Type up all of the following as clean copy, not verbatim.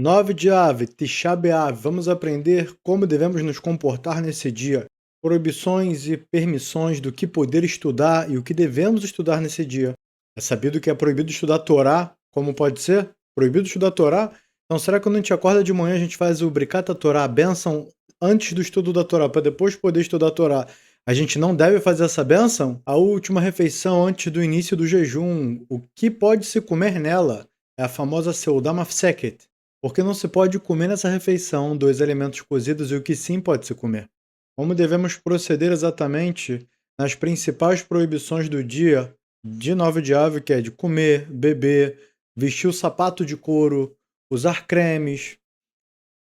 9 de Ave, Tisha B'Av, vamos aprender como devemos nos comportar nesse dia. Proibições e permissões do que poder estudar e o que devemos estudar nesse dia. É sabido que é proibido estudar Torá, como pode ser? Proibido estudar Torá? Então será que quando a gente acorda de manhã a gente faz o Bricata Torá, a bênção, antes do estudo da Torá, para depois poder estudar a Torá? A gente não deve fazer essa bênção? A última refeição antes do início do jejum, o que pode se comer nela? É a famosa Seudá Mafseket. Porque não se pode comer nessa refeição dois alimentos cozidos e o que sim pode se comer. Como devemos proceder exatamente nas principais proibições do dia de 9 de Ave, que é de comer, beber, vestir o sapato de couro, usar cremes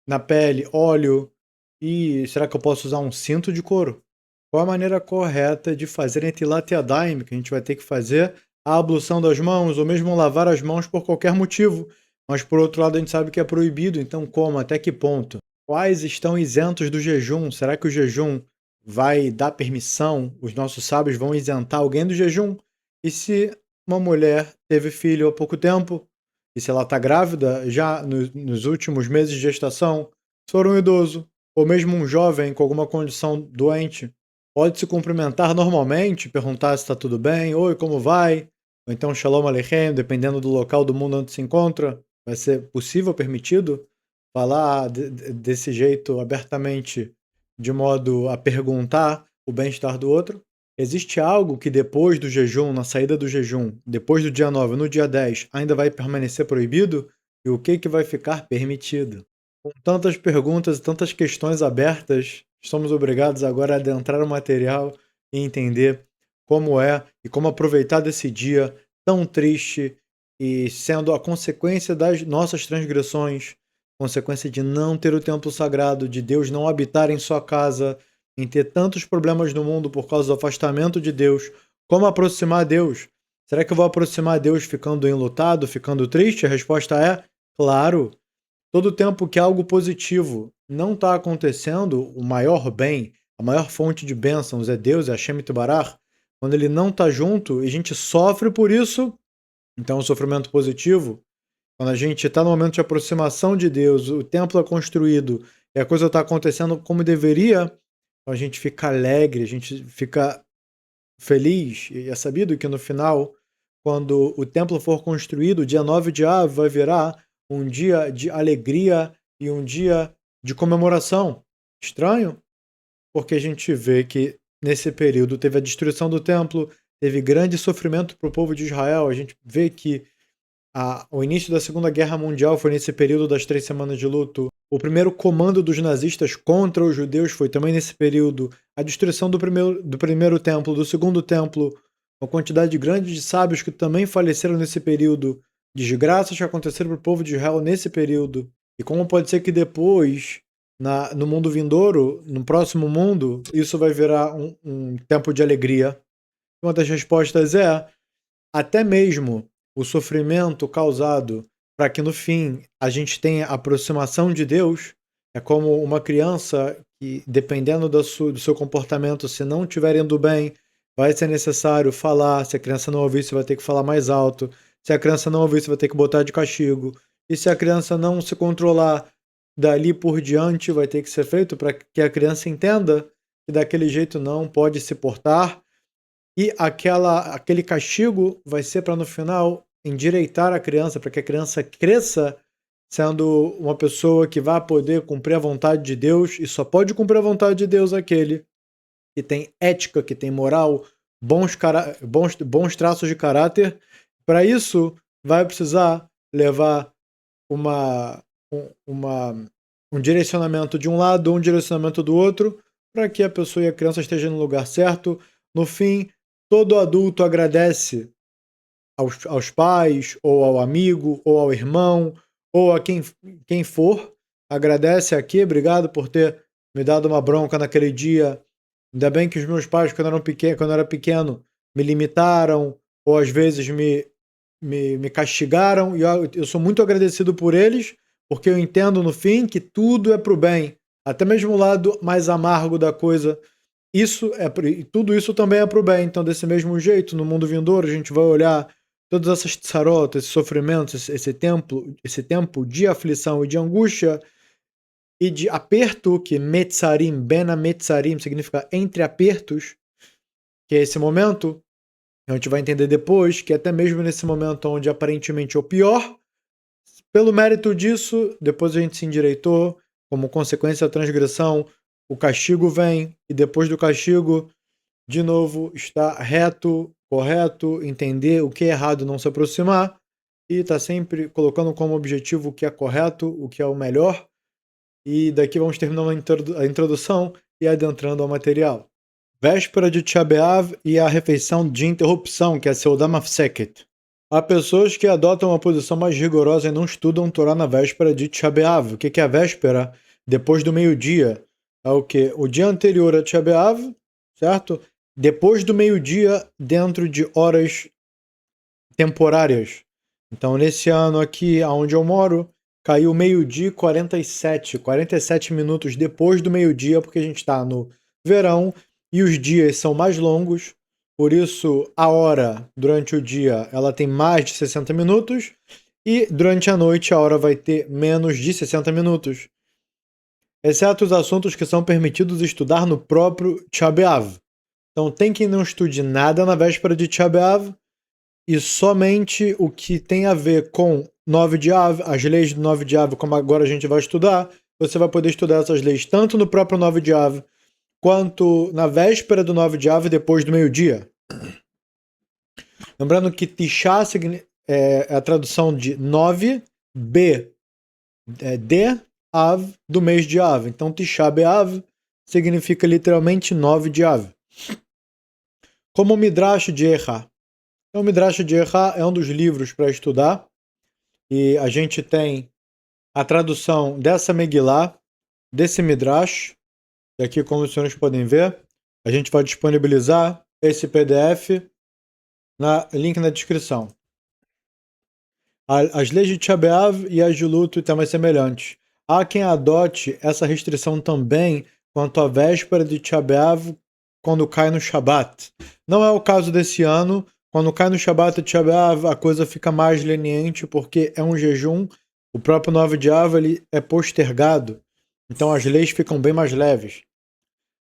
na pele, óleo e será que eu posso usar um cinto de couro? Qual a maneira correta de fazer Netilat Yadayim, que a gente vai ter que fazer a ablução das mãos ou mesmo lavar as mãos por qualquer motivo? Mas por outro lado a gente sabe que é proibido, então como? Até que ponto? Quais estão isentos do jejum? Será que o jejum vai dar permissão? Os nossos sábios vão isentar alguém do jejum? E se uma mulher teve filho há pouco tempo? E se ela está grávida já nos últimos meses de gestação? Se for um idoso, ou mesmo um jovem com alguma condição doente, pode se cumprimentar normalmente, perguntar se está tudo bem, oi, como vai? Ou então Shalom Aleichem, dependendo do local do mundo onde se encontra. Vai ser possível, permitido, falar desse jeito abertamente, de modo a perguntar o bem-estar do outro? Existe algo que depois do jejum, na saída do jejum, depois do dia 9, no dia 10, ainda vai permanecer proibido? E o que vai ficar permitido? Com tantas perguntas e tantas questões abertas, estamos obrigados agora a adentrar o material e entender como é e como aproveitar desse dia tão triste e sendo a consequência das nossas transgressões, consequência de não ter o templo sagrado, de Deus não habitar em sua casa, em ter tantos problemas no mundo por causa do afastamento de Deus. Como aproximar Deus? Será que eu vou aproximar Deus ficando enlutado, ficando triste? A resposta é claro. Todo tempo que algo positivo não está acontecendo, o maior bem, a maior fonte de bênçãos é Deus, é Hashem Itbarach, quando ele não está junto e a gente sofre por isso, então o sofrimento positivo, quando a gente está no momento de aproximação de Deus, o templo é construído e a coisa está acontecendo como deveria, a gente fica alegre, a gente fica feliz, e é sabido que no final, quando o templo for construído, dia 9 de Av vai virar um dia de alegria e um dia de comemoração. Estranho? Porque a gente vê que nesse período teve a destruição do templo, teve grande sofrimento para o povo de Israel. A gente vê que o início da Segunda Guerra Mundial foi nesse período das 3 semanas de luto. O primeiro comando dos nazistas contra os judeus foi também nesse período. A destruição do primeiro templo, do segundo templo, uma quantidade grande de sábios que também faleceram nesse período, desgraças que aconteceram para o povo de Israel nesse período. E como pode ser que depois, no mundo vindouro, no próximo mundo, isso vai virar um tempo de alegria? Uma das respostas é até mesmo o sofrimento causado para que no fim a gente tenha a aproximação de Deus, é como uma criança que, dependendo do seu comportamento, se não estiver indo bem, vai ser necessário falar. Se a criança não ouvir, você vai ter que falar mais alto. Se a criança não ouvir, você vai ter que botar de castigo. E se a criança não se controlar dali por diante, vai ter que ser feito para que a criança entenda que daquele jeito não pode se portar e aquele castigo vai ser para no final endireitar a criança, para que a criança cresça sendo uma pessoa que vai poder cumprir a vontade de Deus, e só pode cumprir a vontade de Deus aquele que tem ética, que tem moral, bons traços de caráter. Para isso, vai precisar levar uma, um direcionamento de um lado, um direcionamento do outro, para que a pessoa e a criança estejam no lugar certo. No fim, todo adulto agradece aos pais, ou ao amigo, ou ao irmão, ou a quem for. Agradece aqui, obrigado por ter me dado uma bronca naquele dia. Ainda bem que os meus pais, quando eu era pequeno, me limitaram, ou às vezes me castigaram, e eu sou muito agradecido por eles, porque eu entendo no fim que tudo é para o bem. Até mesmo o lado mais amargo da coisa, tudo isso também é para o bem. Então, desse mesmo jeito, no mundo vindouro, a gente vai olhar todas essas tsarot, esses sofrimentos, esse tempo de aflição e de angústia e de aperto, que metzarim, ben metzarim, significa entre apertos, que é esse momento, a gente vai entender depois, que até mesmo nesse momento onde aparentemente é o pior, pelo mérito disso, depois a gente se endireitou, como consequência da transgressão, o castigo vem, e depois do castigo, de novo, está reto, correto, entender o que é errado, não se aproximar, e está sempre colocando como objetivo o que é correto, o que é o melhor, e daqui vamos terminando a introdução e adentrando ao material. Véspera de Tisha B'Av e a refeição de interrupção, que é Seudah Mafseket. Há pessoas que adotam uma posição mais rigorosa e não estudam Torá na véspera de Tisha B'Av. O que é a véspera? Depois do meio-dia. É o quê? O dia anterior a Tisha B'Av, certo? Depois do meio-dia, dentro de horas temporárias. Então, nesse ano aqui, onde eu moro, caiu meio-dia e 47 minutos depois do meio-dia, porque a gente está no verão e os dias são mais longos, por isso a hora durante o dia ela tem mais de 60 minutos e durante a noite a hora vai ter menos de 60 minutos, exceto os assuntos que são permitidos estudar no próprio Tisha B'Av. Então tem quem não estude nada na véspera de Tisha B'Av e somente o que tem a ver com 9 de Av, as leis do 9 de Av, como agora a gente vai estudar, você vai poder estudar essas leis tanto no próprio 9 de Av, quanto na véspera do 9 de Av, depois do meio-dia. Lembrando que Tishá é a tradução de 9, B, de Av, do mês de Av. Então Tishá B'Av significa literalmente 9 de Av. Como o Midrash de Erra. Então, o Midrash de Erra é um dos livros para estudar, e a gente tem a tradução dessa Megillah, desse Midrash, e aqui, como os senhores podem ver, a gente vai disponibilizar esse PDF link na descrição. As leis de Tisha B'Av e as de luto também semelhantes. Há quem adote essa restrição também quanto à véspera de Tisha B'Av quando cai no Shabat. Não é o caso desse ano. Quando cai no Shabat e Tisha B'Av, a coisa fica mais leniente porque é um jejum. O próprio 9 de Av ele é postergado. Então as leis ficam bem mais leves.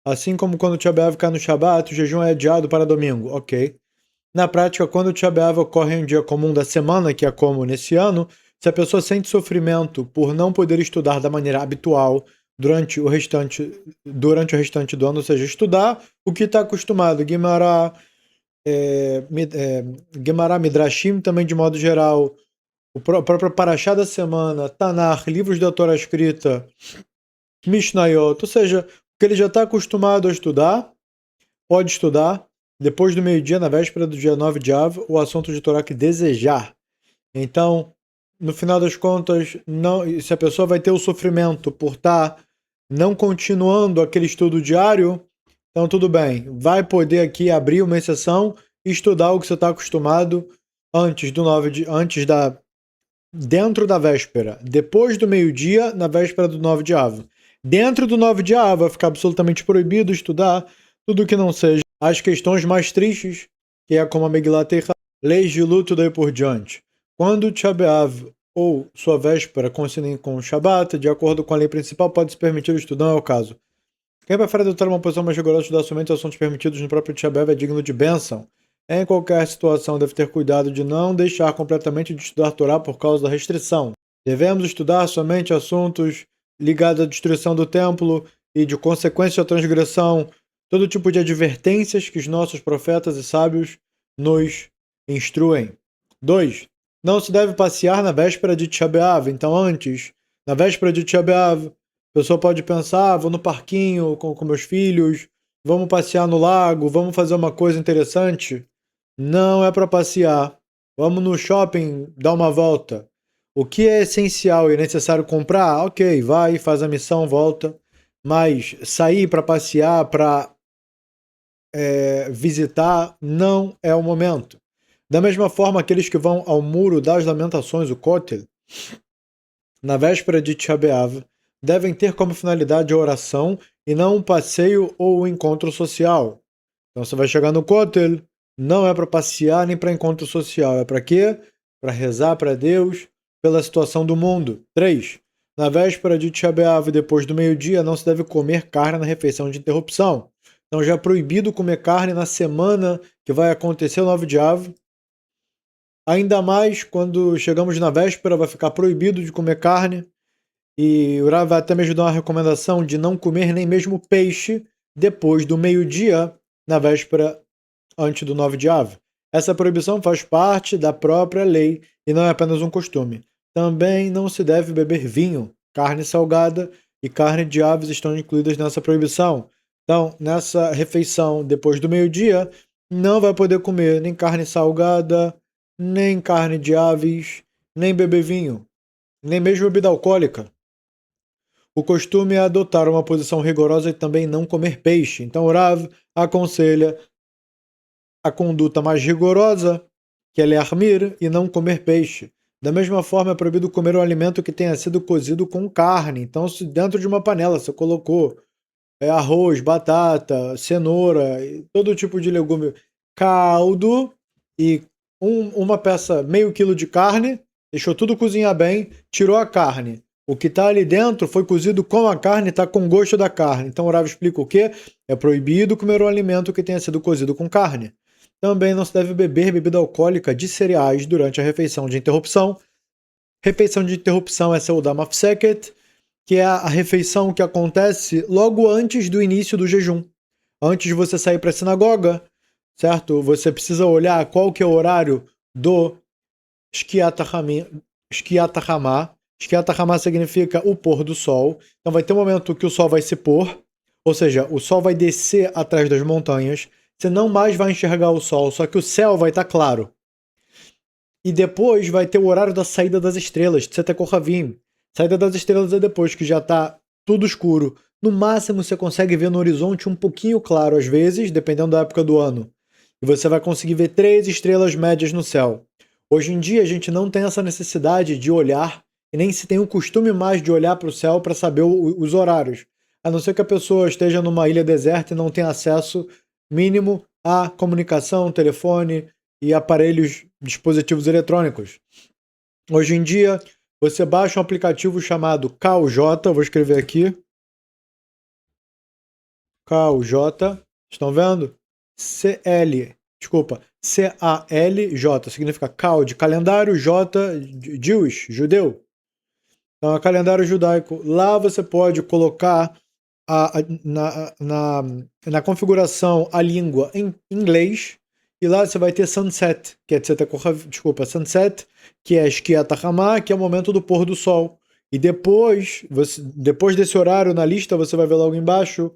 Assim como quando o Tisha B'Av cai no Shabat, o jejum é adiado para domingo. Ok. Na prática, quando o Tisha B'Av ocorre em um dia comum da semana, que é como nesse ano, se a pessoa sente sofrimento por não poder estudar da maneira habitual durante o restante do ano, ou seja, estudar o que está acostumado, Guimará, Midrashim também de modo geral, o próprio Parashá da semana, Tanakh, livros da Torá escrita, Mishnayot, ou seja, o que ele já está acostumado a estudar, pode estudar, depois do meio-dia, na véspera do dia 9 de Av, o assunto de Torá que desejar. Então, no final das contas, não, se a pessoa vai ter o sofrimento por estar não continuando aquele estudo diário, então tudo bem, vai poder aqui abrir uma exceção e estudar o que você está acostumado dentro da véspera, depois do meio-dia, na véspera do 9 de Av. Dentro do 9 de Av vai ficar absolutamente proibido estudar tudo que não seja as questões mais tristes, que é como a Megillah Teichá, leis de luto daí por diante. Quando o Tisha B'Av ou sua véspera coincidem com o Shabat, de acordo com a lei principal, pode se permitir o estudo, não é o caso. Quem prefere adotar uma posição mais rigorosa de estudar somente assuntos permitidos no próprio Tisha B'Av é digno de bênção. Em qualquer situação, deve ter cuidado de não deixar completamente de estudar Torá por causa da restrição. Devemos estudar somente assuntos ligados à destruição do templo e de consequência à transgressão, todo tipo de advertências que os nossos profetas e sábios nos instruem. 2. Não se deve passear na véspera de Tisha B'Av. Então, antes, na véspera de Tisha B'Av, a pessoa pode pensar, vou no parquinho com meus filhos, vamos passear no lago, vamos fazer uma coisa interessante. Não é para passear. Vamos no shopping dar uma volta. O que é essencial e necessário comprar, ok, vai, faz a missão, volta. Mas sair para passear, para visitar, não é o momento. Da mesma forma, aqueles que vão ao Muro das Lamentações, o Kotel, na véspera de Tisha B'Av, devem ter como finalidade a oração e não um passeio ou um encontro social. Então você vai chegar no Kotel, Não é para passear nem para encontro social. É para quê? Para rezar para Deus pela situação do mundo. 3. Na véspera de Tisha B'Av, depois do meio-dia, não se deve comer carne na refeição de interrupção. Então já é proibido comer carne na semana que vai acontecer o 9 de Av. Ainda mais quando chegamos na véspera, vai ficar proibido de comer carne. E o Rav vai até mesmo dar uma recomendação de não comer nem mesmo peixe depois do meio-dia, na véspera antes do 9 de Av. Essa proibição faz parte da própria lei e não é apenas um costume. Também não se deve beber vinho, carne salgada e carne de aves estão incluídas nessa proibição. Então, nessa refeição depois do meio-dia, não vai poder comer nem carne salgada, nem carne de aves, nem beber vinho, nem mesmo bebida alcoólica. O costume é adotar uma posição rigorosa e também não comer peixe. Então, o Rav aconselha a conduta mais rigorosa, que é learmir, e não comer peixe. Da mesma forma, é proibido comer um alimento que tenha sido cozido com carne. Então, se dentro de uma panela você colocou arroz, batata, cenoura, todo tipo de legume, caldo e uma peça, meio quilo de carne, deixou tudo cozinhar bem, tirou a carne. O que está ali dentro foi cozido com a carne, está com gosto da carne. Então o Rav explica o quê? É proibido comer um alimento que tenha sido cozido com carne. Também não se deve beber bebida alcoólica de cereais durante a refeição de interrupção. Refeição de interrupção é Seudá Mafseket, que é a refeição que acontece logo antes do início do jejum. Antes de você sair para a sinagoga, certo? Você precisa olhar qual que é o horário do Shkiat HaMah. Shkiat HaMah significa o pôr do sol. Então vai ter um momento que o sol vai se pôr, ou seja, o sol vai descer atrás das montanhas. Você não mais vai enxergar o sol, só que o céu vai estar claro. E depois vai ter o horário da saída das estrelas, Tzeta Kohavim. Saída das estrelas é depois que já está tudo escuro. No máximo você consegue ver no horizonte um pouquinho claro às vezes, dependendo da época do ano. E você vai conseguir ver 3 estrelas médias no céu. Hoje em dia a gente não tem essa necessidade de olhar, e nem se tem o costume mais de olhar para o céu para saber os horários. A não ser que a pessoa esteja numa ilha deserta e não tenha acesso mínimo à comunicação, telefone e aparelhos, dispositivos eletrônicos. Hoje em dia, você baixa um aplicativo chamado CalJ, vou escrever aqui. CalJ, estão vendo? C-A-L-J, significa Cal de calendário, J de Jewish, judeu. Então, é calendário judaico. Lá você pode colocar na configuração a língua em inglês, e lá você vai ter sunset, que é sunset, que é Shkiat HaMah, que é o momento do pôr do sol. E depois desse horário na lista, você vai ver logo embaixo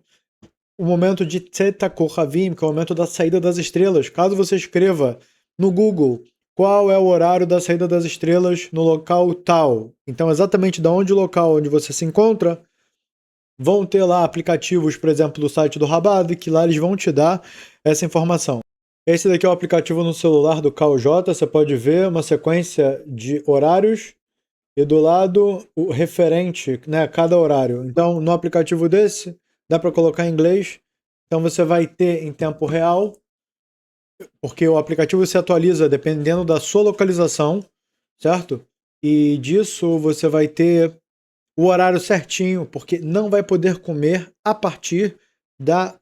o momento de Tzeta Kohavim, que é o momento da saída das estrelas. Caso você escreva no Google qual é o horário da saída das estrelas no local tal, então exatamente da onde o local onde você se encontra, vão ter lá aplicativos, por exemplo, do site do Rabad, que lá eles vão te dar essa informação. Esse daqui é o aplicativo no celular do CalJ, você pode ver uma sequência de horários e do lado o referente, né, cada horário. Então, no aplicativo desse, dá para colocar em inglês, então você vai ter em tempo real, porque o aplicativo se atualiza dependendo da sua localização, certo? E disso você vai ter o horário certinho, porque não vai poder comer a partir da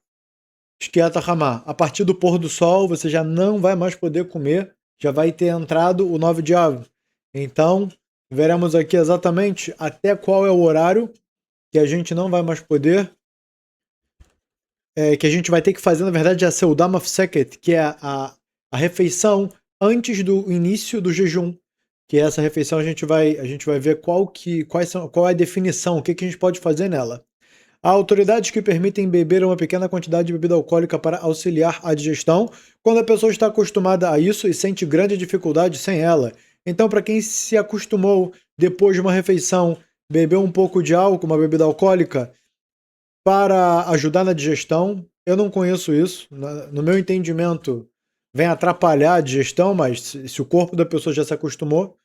Shkiat HaMah. A partir do pôr do sol, você já não vai mais poder comer, já vai ter entrado o 9 de Av. Então, veremos aqui exatamente até qual é o horário que a gente não vai mais poder, que a gente vai ter que fazer, na verdade, a Seudá Mafseket, que é a refeição antes do início do jejum. Que essa refeição a gente vai ver qual é a definição, o que a gente pode fazer nela. Há autoridades que permitem beber uma pequena quantidade de bebida alcoólica para auxiliar a digestão, quando a pessoa está acostumada a isso e sente grande dificuldade sem ela. Então, para quem se acostumou, depois de uma refeição, beber um pouco de álcool, uma bebida alcoólica, para ajudar na digestão, eu não conheço isso. No meu entendimento, vem atrapalhar a digestão, mas se o corpo da pessoa já se acostumou,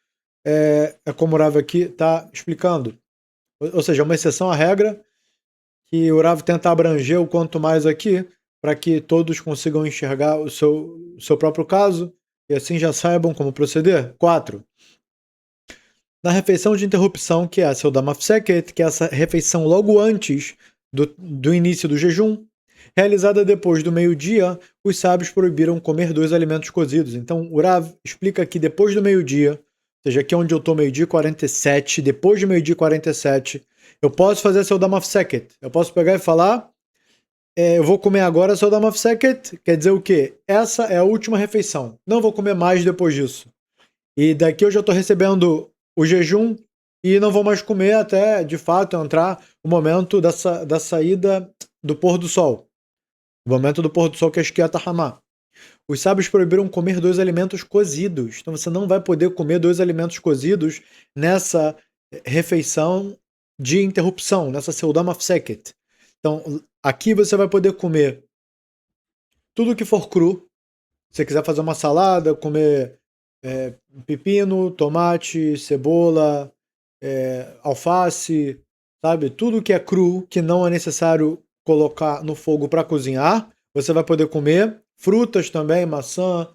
é como o Rav aqui está explicando. Ou seja, uma exceção à regra, que o Rav tenta abranger o quanto mais aqui, para que todos consigam enxergar o seu próprio caso e assim já saibam como proceder. 4. Na refeição de interrupção, que é a Seudah Mafseket, que é essa refeição logo antes do início do jejum, realizada depois do meio-dia, os sábios proibiram comer 2 alimentos cozidos. Então, o Rav explica que depois do meio-dia, ou seja, aqui onde eu estou meio-dia 47, depois do meio-dia 47, eu posso fazer a Seudah Mafseket. Eu posso pegar e falar, eu vou comer agora a Seudah Mafseket, quer dizer o quê? Essa é a última refeição. Não vou comer mais depois disso. E daqui eu já estou recebendo o jejum e não vou mais comer até, de fato, entrar o momento da saída do pôr do sol. O momento do pôr do sol que é Shkiat HaMah. Os sábios proibiram comer 2 alimentos cozidos. Então você não vai poder comer 2 alimentos cozidos nessa refeição de interrupção, nessa Seudah Mafseket. Então aqui você vai poder comer tudo que for cru. Se você quiser fazer uma salada, comer pepino, tomate, cebola, alface, sabe? Tudo que é cru, que não é necessário colocar no fogo para cozinhar, você vai poder comer. Frutas também, maçã,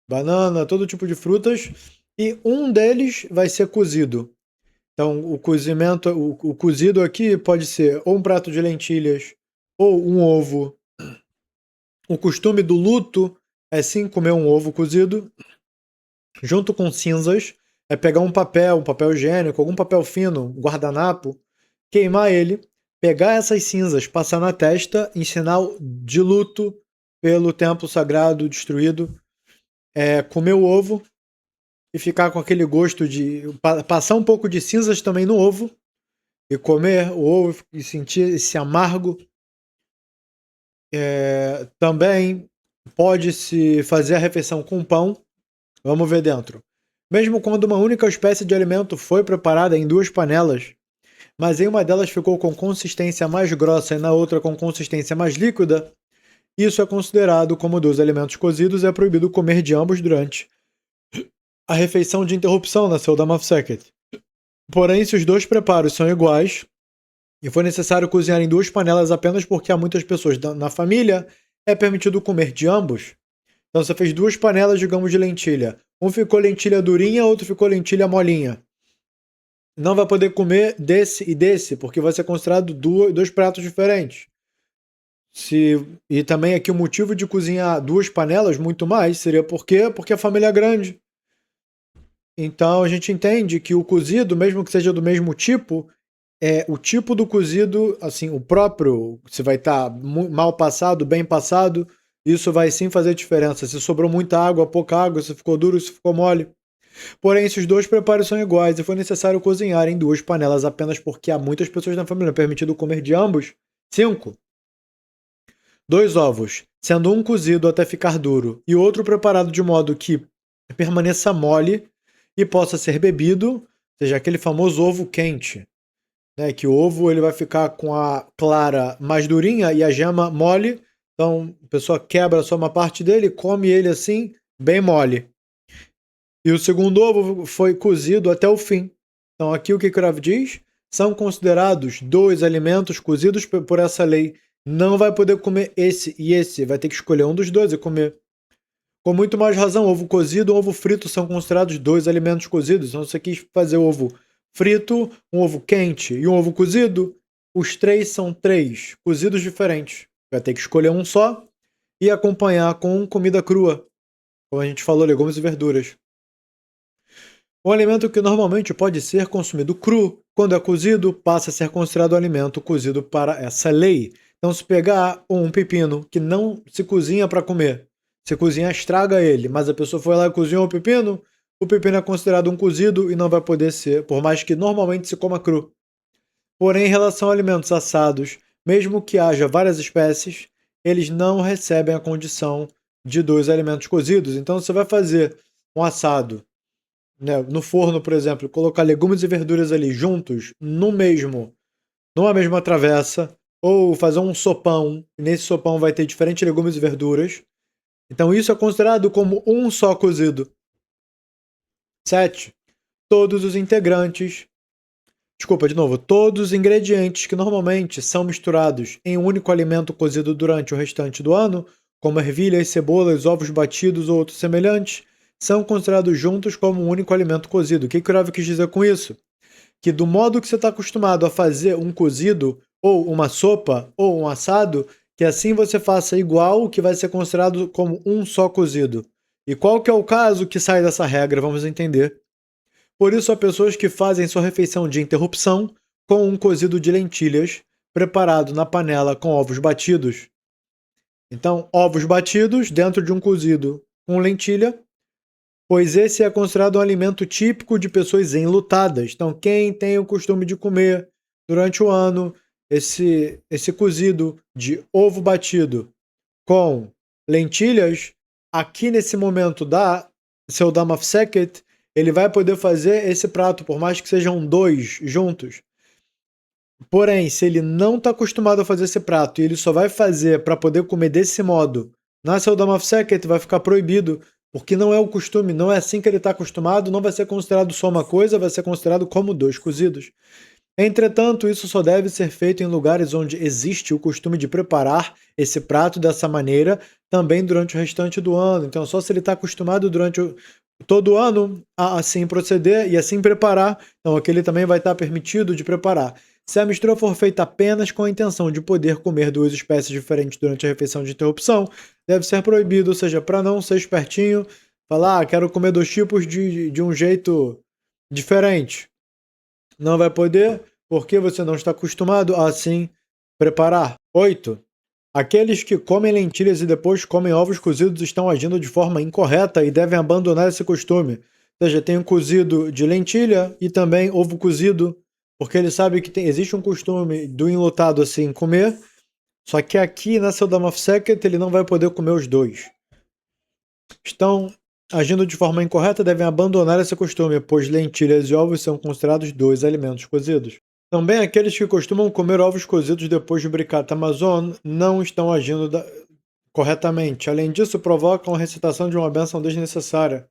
banana, todo tipo de frutas. E um deles vai ser cozido. Então, o cozimento, o cozido aqui pode ser ou um prato de lentilhas ou um ovo. O costume do luto é sim comer um ovo cozido junto com cinzas, é pegar um papel higiênico, algum papel fino, um guardanapo, queimar ele, pegar essas cinzas, passar na testa em sinal de luto pelo templo sagrado destruído, comer o ovo e ficar com aquele gosto de passar um pouco de cinzas também no ovo e comer o ovo e sentir esse amargo. Também pode-se fazer a refeição com pão. Vamos ver dentro. Mesmo quando uma única espécie de alimento foi preparada em 2 panelas, mas em uma delas ficou com consistência mais grossa e na outra com consistência mais líquida, isso é considerado como 2 alimentos cozidos e é proibido comer de ambos durante a refeição de interrupção na Seudah Mafseket. Porém, se os 2 preparos são iguais e for necessário cozinhar em 2 panelas apenas porque há muitas pessoas na família, é permitido comer de ambos. Então você fez 2 panelas, digamos, de lentilha. Um ficou lentilha durinha, outro ficou lentilha molinha. Não vai poder comer desse e desse, porque vai ser considerado 2 pratos diferentes. E também aqui o motivo de cozinhar 2 panelas, muito mais, seria por quê? Porque a família é grande. Então a gente entende que o cozido, mesmo que seja do mesmo tipo, o tipo do cozido, assim, o próprio, se vai estar mal passado, bem passado, isso vai sim fazer diferença. Se sobrou muita água, pouca água, se ficou duro, se ficou mole. Porém, se os 2 preparos são iguais e for necessário cozinhar em 2 panelas apenas porque há muitas pessoas na família, é permitido comer de ambos. 5. 2 ovos, sendo um cozido até ficar duro e outro preparado de modo que permaneça mole e possa ser bebido, ou seja, aquele famoso ovo quente, né, que o ovo ele vai ficar com a clara mais durinha e a gema mole. Então, a pessoa quebra só uma parte dele, come ele assim, bem mole. E o segundo ovo foi cozido até o fim. Então, aqui o que o Rav diz? São considerados 2 alimentos cozidos por essa lei. Não vai poder comer esse e esse, vai ter que escolher um dos 2 e comer. Com muito mais razão, ovo cozido e ovo frito são considerados 2 alimentos cozidos. Então, se você quis fazer ovo frito, um ovo quente e um ovo cozido, os 3 são 3 cozidos diferentes. Vai ter que escolher um só e acompanhar com comida crua. Como a gente falou, legumes e verduras. Um alimento que normalmente pode ser consumido cru, quando é cozido, passa a ser considerado alimento cozido para essa lei. Então, se pegar um pepino que não se cozinha para comer, se cozinhar estraga ele, mas a pessoa foi lá e cozinhou o pepino é considerado um cozido e não vai poder ser, por mais que normalmente se coma cru. Porém, em relação a alimentos assados, mesmo que haja várias espécies, eles não recebem a condição de 2 alimentos cozidos. Então, você vai fazer um assado, né, no forno, por exemplo, colocar legumes e verduras ali juntos, numa mesma travessa, ou fazer um sopão, e nesse sopão vai ter diferentes legumes e verduras. Então isso é considerado como um só cozido. 7. Todos os integrantes Desculpa, de novo. Todos os ingredientes que normalmente são misturados em um único alimento cozido durante o restante do ano, como ervilhas, cebolas, ovos batidos ou outros semelhantes, são considerados juntos como um único alimento cozido. O que o Rav quis dizer com isso? Que do modo que você está acostumado a fazer um cozido, ou uma sopa, ou um assado, que assim você faça igual o que vai ser considerado como um só cozido. E qual que é o caso que sai dessa regra? Vamos entender. Por isso, há pessoas que fazem sua refeição de interrupção com um cozido de lentilhas, preparado na panela com ovos batidos. Então, ovos batidos dentro de um cozido com lentilha, pois esse é considerado um alimento típico de pessoas enlutadas. Então, quem tem o costume de comer durante o ano esse cozido de ovo batido com lentilhas, aqui nesse momento da seu Damafseket, ele vai poder fazer esse prato, por mais que sejam dois juntos. Porém, se ele não está acostumado a fazer esse prato e ele só vai fazer para poder comer desse modo, na seu Damafseket vai ficar proibido, porque não é o costume, não é assim que ele está acostumado, não vai ser considerado só uma coisa, vai ser considerado como dois cozidos. Entretanto, isso só deve ser feito em lugares onde existe o costume de preparar esse prato dessa maneira também durante o restante do ano. Então, só se ele está acostumado durante todo o ano a assim proceder e assim preparar, então aquele também vai estar permitido de preparar. Se a mistura for feita apenas com a intenção de poder comer duas espécies diferentes durante a refeição de interrupção, deve ser proibido, ou seja, para não ser espertinho, falar, quero comer dois tipos de um jeito diferente. Não vai poder, porque você não está acostumado a assim preparar. 8. Aqueles que comem lentilhas e depois comem ovos cozidos estão agindo de forma incorreta e devem abandonar esse costume. Ou seja, tem um cozido de lentilha e também ovo cozido, porque ele sabe que existe um costume do enlutado assim comer, só que aqui na Seudam of Seket ele não vai poder comer os dois. Estão agindo de forma incorreta, devem abandonar esse costume, pois lentilhas e ovos são considerados dois alimentos cozidos. Também aqueles que costumam comer ovos cozidos depois de Birkat Hamazon não estão agindo corretamente. Além disso, provocam a recitação de uma bênção desnecessária.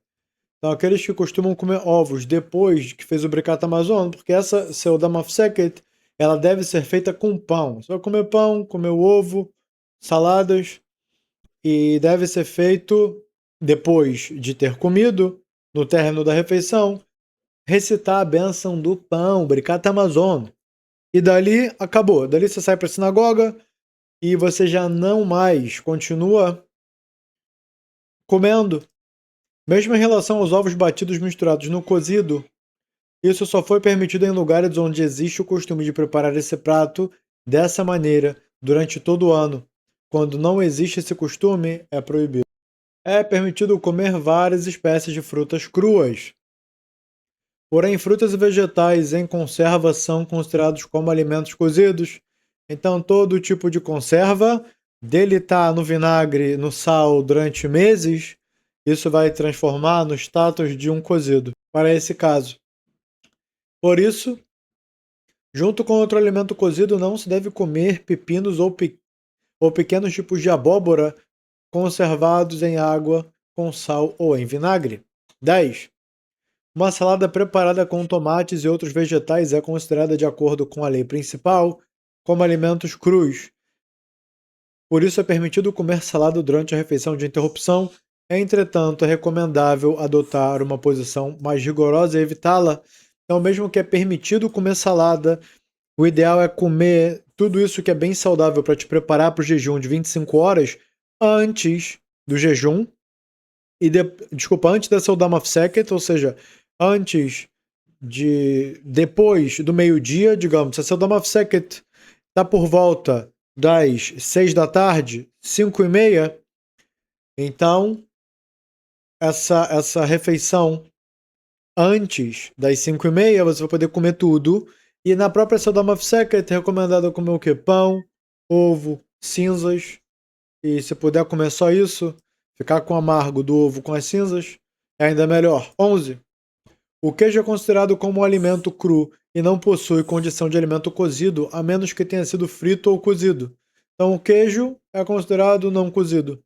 Então, aqueles que costumam comer ovos depois que fez o Birkat Hamazon, porque essa Seudam Mafseket, ela deve ser feita com pão. Você vai comer pão, comer o ovo, saladas, e deve ser feito depois de ter comido, no término da refeição, recitar a bênção do pão, Birkat Hamazon. E dali acabou. Dali você sai para a sinagoga e você já não mais continua comendo. Mesmo em relação aos ovos batidos misturados no cozido, isso só foi permitido em lugares onde existe o costume de preparar esse prato dessa maneira durante todo o ano. Quando não existe esse costume, é proibido. É permitido comer várias espécies de frutas cruas. Porém, frutas e vegetais em conserva são considerados como alimentos cozidos. Então, todo tipo de conserva, dele está no vinagre, no sal durante meses, isso vai transformar no status de um cozido, para esse caso. Por isso, junto com outro alimento cozido, não se deve comer pepinos ou pequenos tipos de abóbora conservados em água, com sal ou em vinagre. 10. Uma salada preparada com tomates e outros vegetais é considerada, de acordo com a lei principal, como alimentos crus. Por isso é permitido comer salada durante a refeição de interrupção. Entretanto, é recomendável adotar uma posição mais rigorosa e evitá-la. Então, mesmo que é permitido comer salada, o ideal é comer tudo isso que é bem saudável para te preparar para o jejum de 25 horas antes do jejum. Antes da Seudam of Seket, ou seja, depois do meio-dia, digamos, se a Seudam of Seket está por volta das 6 da tarde, 5 e meia, então essa refeição antes das 5 e meia você vai poder comer tudo, e na própria Seudam of Seket é recomendado comer o quê? Pão, ovo, cinzas, e se puder comer só isso, ficar com o amargo do ovo com as cinzas, é ainda melhor. 11. O queijo é considerado como um alimento cru e não possui condição de alimento cozido, a menos que tenha sido frito ou cozido. Então, o queijo é considerado não cozido,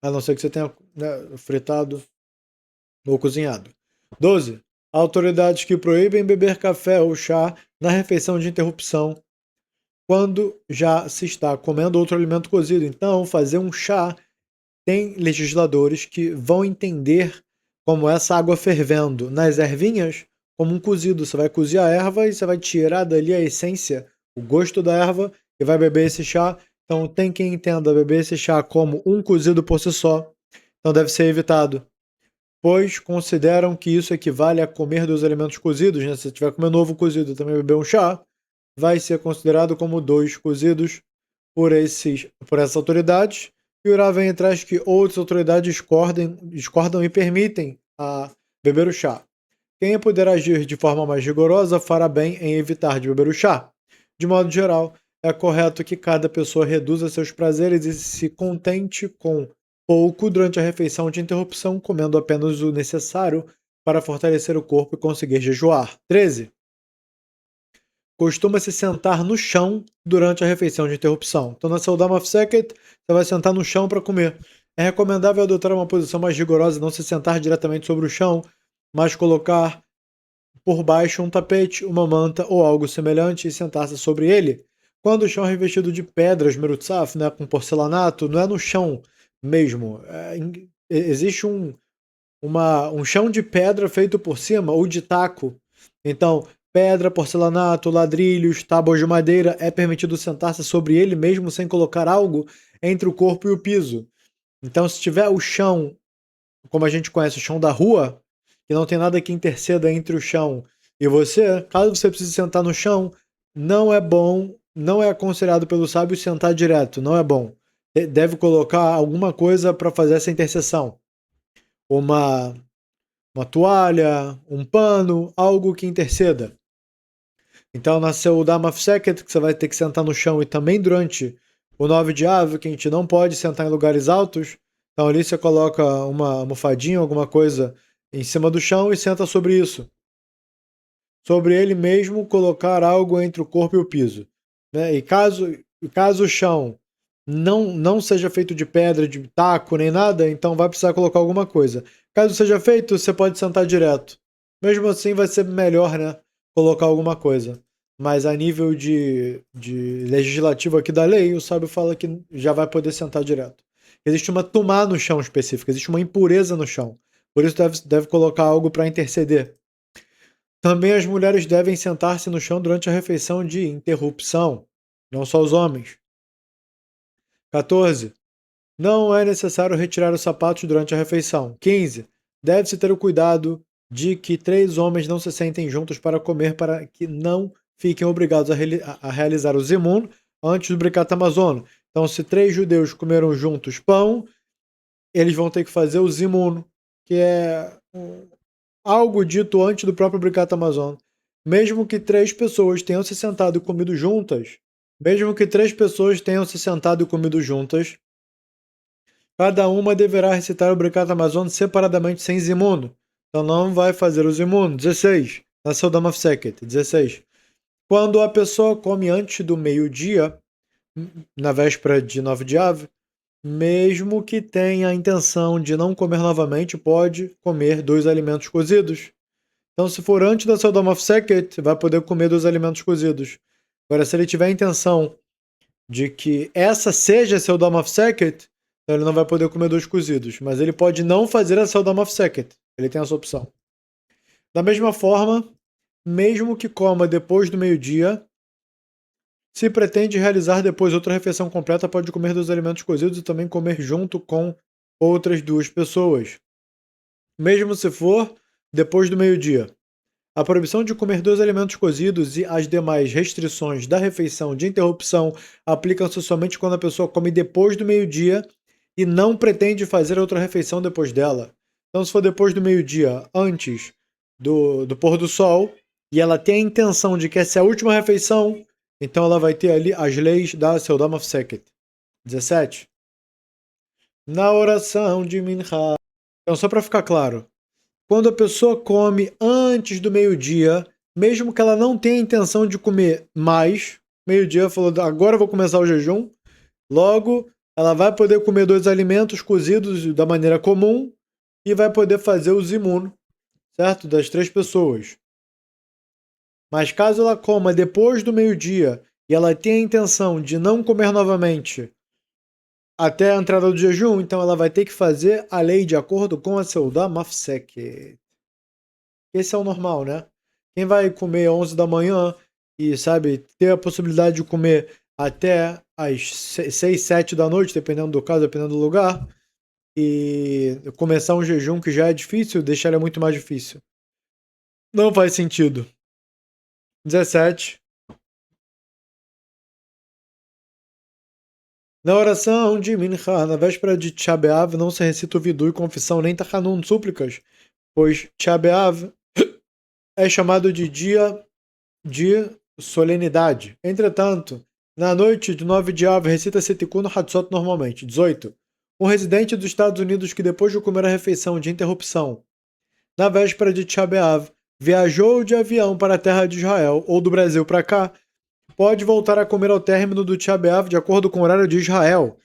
a não ser que você tenha, né, fritado ou cozinhado. 12. Autoridades que proíbem beber café ou chá na refeição de interrupção quando já se está comendo outro alimento cozido. Então, fazer um chá, tem legisladores que vão entender como essa água fervendo nas ervinhas como um cozido. Você vai cozer a erva e você vai tirar dali a essência, o gosto da erva e vai beber esse chá. Então, tem quem entenda beber esse chá como um cozido por si só. Então, deve ser evitado, pois consideram que isso equivale a comer dos alimentos cozidos, né? Se você estiver comendo ovo cozido e também beber um chá, vai ser considerado como dois cozidos por essas autoridades. E o Urá vem atrás que outras autoridades discordam e permitem a beber o chá. Quem puder agir de forma mais rigorosa fará bem em evitar de beber o chá. De modo geral, é correto que cada pessoa reduza seus prazeres e se contente com pouco durante a refeição de interrupção, comendo apenas o necessário para fortalecer o corpo e conseguir jejuar. 13. Costuma se sentar no chão durante a refeição de interrupção. Então, na Seudá Mafseket, você vai sentar no chão para comer. É recomendável adotar uma posição mais rigorosa e não se sentar diretamente sobre o chão, mas colocar por baixo um tapete, uma manta ou algo semelhante e sentar-se sobre ele. Quando o chão é revestido de pedras, merutzaf, né, com porcelanato, não é no chão mesmo. Existe um chão de pedra feito por cima, ou de taco. Então, pedra, porcelanato, ladrilhos, tábuas de madeira, é permitido sentar-se sobre ele mesmo sem colocar algo entre o corpo e o piso. Então, se tiver o chão, como a gente conhece, o chão da rua, que não tem nada que interceda entre o chão e você, caso você precise sentar no chão, não é bom, não é aconselhado pelo sábio sentar direto, não é bom. Deve colocar alguma coisa para fazer essa interseção. Uma toalha, um pano, algo que interceda. Então, na Seudá Mafseket, que você vai ter que sentar no chão, e também durante o 9 de Av, que a gente não pode sentar em lugares altos, então ali você coloca uma almofadinha, alguma coisa em cima do chão e senta sobre isso. Sobre ele mesmo, colocar algo entre o corpo e o piso. Né? E caso o chão não seja feito de pedra, de taco, nem nada, então vai precisar colocar alguma coisa. Caso seja feito, você pode sentar direto. Mesmo assim, vai ser melhor, né, colocar alguma coisa. Mas a nível de legislativo aqui da lei, o sábio fala que já vai poder sentar direto. Existe uma tumá no chão específica, existe uma impureza no chão. Por isso deve colocar algo para interceder. Também as mulheres devem sentar-se no chão durante a refeição de interrupção, não só os homens. 14. Não é necessário retirar os sapatos durante a refeição. 15. Deve-se ter o cuidado de que 3 homens não se sentem juntos para comer, para que não fiquem obrigados a realizar o zimun antes do Birkat Hamazon. Então, se 3 judeus comeram juntos pão, eles vão ter que fazer o zimun, que é algo dito antes do próprio Birkat Hamazon. Mesmo que 3 pessoas tenham se sentado e comido juntas, cada uma deverá recitar o Birkat Hamazon separadamente, sem zimuno. Então não vai fazer o zimuno. 16. Na Seudá Mafseket. 16. Quando a pessoa come antes do meio-dia, na véspera de 9 de Av, mesmo que tenha a intenção de não comer novamente, pode comer 2 alimentos cozidos. Então, se for antes da Seudá Mafseket, vai poder comer 2 alimentos cozidos. Agora, se ele tiver a intenção de que essa seja a Seudá Mafseket, então ele não vai poder comer 2 cozidos. Mas ele pode não fazer a Seudá Mafseket. Ele tem essa opção. Da mesma forma, mesmo que coma depois do meio-dia, se pretende realizar depois outra refeição completa, pode comer 2 alimentos cozidos e também comer junto com outras 2 pessoas. Mesmo se for depois do meio-dia. A proibição de comer 2 alimentos cozidos e as demais restrições da refeição de interrupção aplicam-se somente quando a pessoa come depois do meio-dia e não pretende fazer outra refeição depois dela. Então, se for depois do meio-dia, antes do pôr do sol, e ela tem a intenção de que essa é a última refeição, então ela vai ter ali as leis da Seudá Mafseket. 17. Na oração de Minha. Então, só para ficar claro, quando a pessoa come antes do meio-dia, mesmo que ela não tenha a intenção de comer mais, meio-dia falou, agora eu vou começar o jejum, logo ela vai poder comer 2 alimentos cozidos da maneira comum e vai poder fazer o zimun certo? Das 3 pessoas. Mas caso ela coma depois do meio-dia e ela tenha a intenção de não comer novamente até a entrada do jejum, então ela vai ter que fazer a lei de acordo com a Seudá Mafsek. Esse é o normal, né? Quem vai comer 11 da manhã e, sabe, ter a possibilidade de comer até às 6, 7 da noite, dependendo do caso, dependendo do lugar, e começar um jejum que já é difícil, deixar ele muito mais difícil. Não faz sentido. 17. Na oração de Mincha, na véspera de Tisha B'Av, não se recita o vidu e confissão nem tachanun, súplicas, pois Tisha B'Av é chamado de dia de solenidade. Entretanto, na noite de 9 de Av, recita-se Tikkun Hatzot normalmente. 18. Um residente dos Estados Unidos que depois de comer a refeição de interrupção, na véspera de Tisha B'Av, viajou de avião para a terra de Israel, ou do Brasil para cá, pode voltar a comer ao término do Tisha B'Av de acordo com o horário de Israel.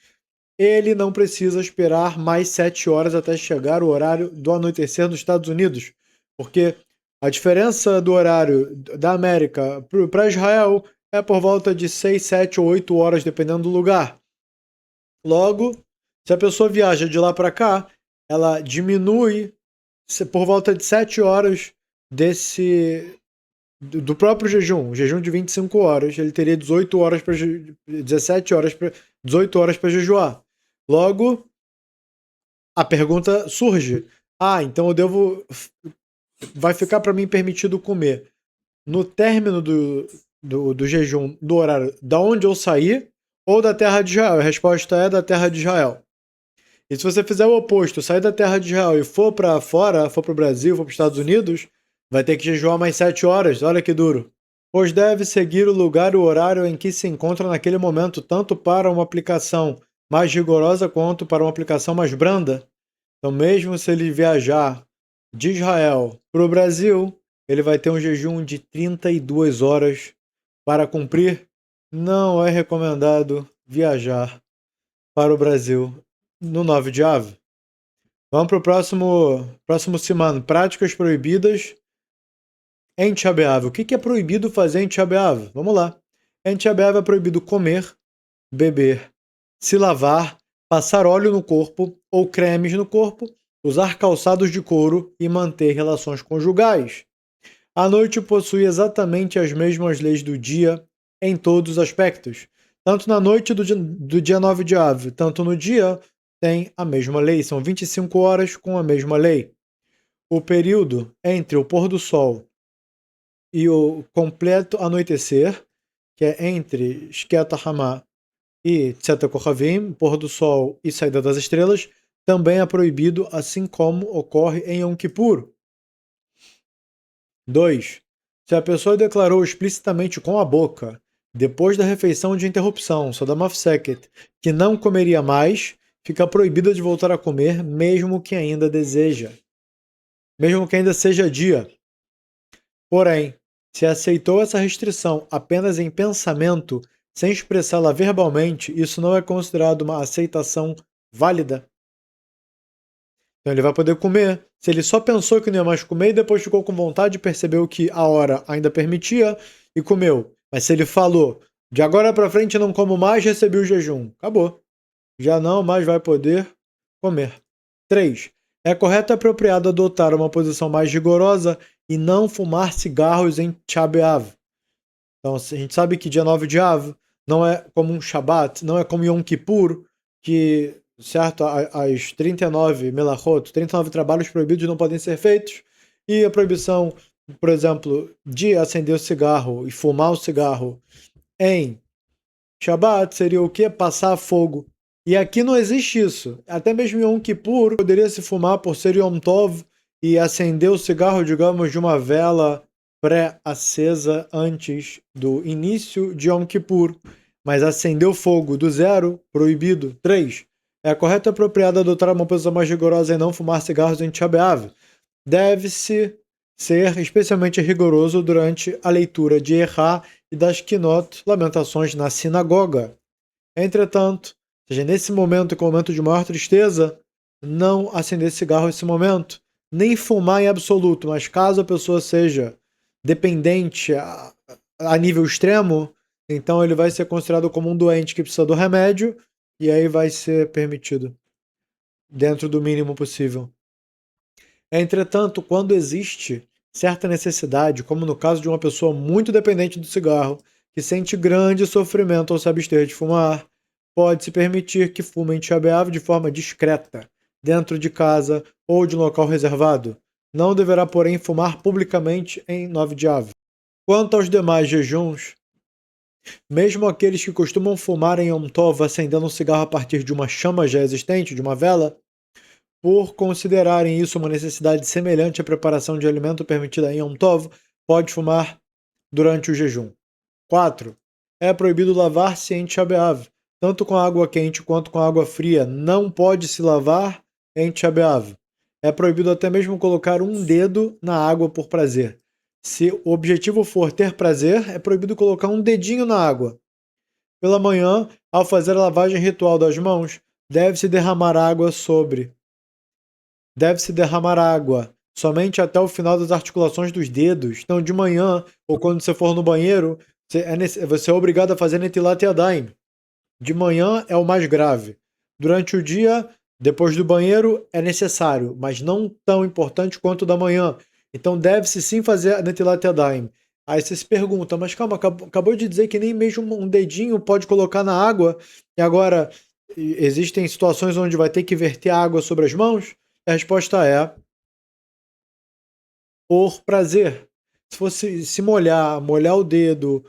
Ele não precisa esperar mais 7 horas até chegar o horário do anoitecer nos Estados Unidos, porque a diferença do horário da América para Israel é por volta de 6, 7 ou 8 horas, dependendo do lugar. Logo, se a pessoa viaja de lá para cá, ela diminui por volta de 7 horas do próprio jejum, o jejum de 25 horas, ele teria 18 horas para 17 horas para 18 horas para jejuar. Logo, a pergunta surge: então eu devo vai ficar para mim permitido comer no término do jejum, do horário da onde eu saí ou da terra de Israel? A resposta é da terra de Israel. E se você fizer o oposto, sair da terra de Israel e for para fora, for para o Brasil, for para os Estados Unidos, vai ter que jejuar mais 7 horas. Olha que duro. Pois deve seguir o lugar e o horário em que se encontra naquele momento, tanto para uma aplicação mais rigorosa quanto para uma aplicação mais branda. Então, mesmo se ele viajar de Israel para o Brasil, ele vai ter um jejum de 32 horas para cumprir. Não é recomendado viajar para o Brasil no 9 de Av. Vamos para o próximo semana. Práticas proibidas em Tisha B'Av. O que é proibido fazer em Tisha B'Av? Vamos lá. Em Tisha B'Av é proibido comer, beber, se lavar, passar óleo no corpo ou cremes no corpo, usar calçados de couro e manter relações conjugais. A noite possui exatamente as mesmas leis do dia em todos os aspectos. Tanto na noite do dia 9 de Av, tanto no dia, tem a mesma lei. São 25 horas com a mesma lei. O período entre o pôr do sol e o completo anoitecer, que é entre Shkiat HaMah e Tzeta Kochavim, pôr do sol e saída das estrelas, também é proibido, assim como ocorre em Yom Kippur. 2. Se a pessoa declarou explicitamente com a boca, depois da refeição de interrupção, Sodam Mafseket, que não comeria mais, fica proibida de voltar a comer, mesmo que ainda deseja. Mesmo que ainda seja dia. Porém, se aceitou essa restrição apenas em pensamento, sem expressá-la verbalmente, isso não é considerado uma aceitação válida. Então ele vai poder comer. Se ele só pensou que não ia mais comer e depois ficou com vontade, percebeu que a hora ainda permitia e comeu. Mas se ele falou, de agora para frente não como mais, recebi o jejum. Acabou. Já não mais vai poder comer. 3. É correto e apropriado adotar uma posição mais rigorosa e não fumar cigarros em Tisha B'Av. Então a gente sabe que dia 9 de Av não é como um Shabat, não é como Yom Kippur, que, certo, as 39 melachot, 39 trabalhos proibidos não podem ser feitos, e a proibição, por exemplo, de acender o cigarro e fumar o cigarro em Shabat seria o quê? Passar fogo. E aqui não existe isso. Até mesmo em Yom Kippur poderia se fumar por ser Yom Tov e acender o cigarro, digamos, de uma vela pré-acesa antes do início de Yom Kippur. Mas acender o fogo do zero, proibido. 3. É correto e apropriado adotar uma posição mais rigorosa e não fumar cigarros em Tisha B'Av. Deve-se ser especialmente rigoroso durante a leitura de Errá e das Kinot, lamentações na sinagoga. Entretanto, seja nesse momento, que é o momento de maior tristeza, não acender cigarro nesse momento, nem fumar em absoluto, mas caso a pessoa seja dependente a nível extremo, então ele vai ser considerado como um doente que precisa do remédio e aí vai ser permitido, dentro do mínimo possível. Entretanto, quando existe certa necessidade, como no caso de uma pessoa muito dependente do cigarro, que sente grande sofrimento ao se abster de fumar, pode-se permitir que fume em chiabeave de forma discreta, dentro de casa ou de um local reservado. Não deverá, porém, fumar publicamente em 9 de Av. Quanto aos demais jejuns, mesmo aqueles que costumam fumar em Yom Tov acendendo um cigarro a partir de uma chama já existente, de uma vela, por considerarem isso uma necessidade semelhante à preparação de alimento permitida em Yom Tov, pode fumar durante o jejum. 4. É proibido lavar-se em Tisha B'Av, tanto com água quente quanto com água fria. Não pode se lavar em Tisha B'Av. É proibido até mesmo colocar um dedo na água por prazer. Se o objetivo for ter prazer, é proibido colocar um dedinho na água. Pela manhã, ao fazer a lavagem ritual das mãos, deve-se derramar água somente até o final das articulações dos dedos. Então, de manhã, ou quando você for no banheiro, você é obrigado a fazer Netilat Yadayim. De manhã é o mais grave. Durante o dia, depois do banheiro, é necessário, mas não tão importante quanto o da manhã. Então, deve-se sim fazer a Netilat Yadayim. Aí você se pergunta, mas calma, acabou de dizer que nem mesmo um dedinho pode colocar na água, e agora existem situações onde vai ter que verter água sobre as mãos? A resposta é por prazer. Se fosse se molhar o dedo,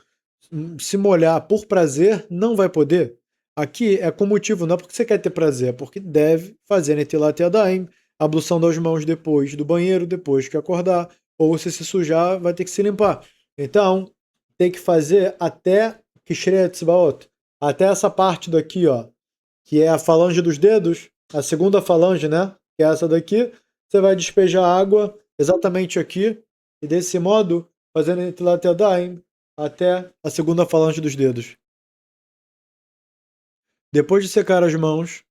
se molhar por prazer, não vai poder. Aqui é com motivo, não é porque você quer ter prazer, é porque deve fazer Netilat Yadayim, ablução das mãos depois do banheiro, depois que acordar, ou se sujar, vai ter que se limpar. Então, tem que fazer até Kishrei Etzbaot, até essa parte daqui, ó, que é a falange dos dedos, a segunda falange, né? Que é essa daqui, você vai despejar água exatamente aqui, e desse modo, fazendo Netilat Yadayim até a segunda falange dos dedos. Depois de secar as mãos,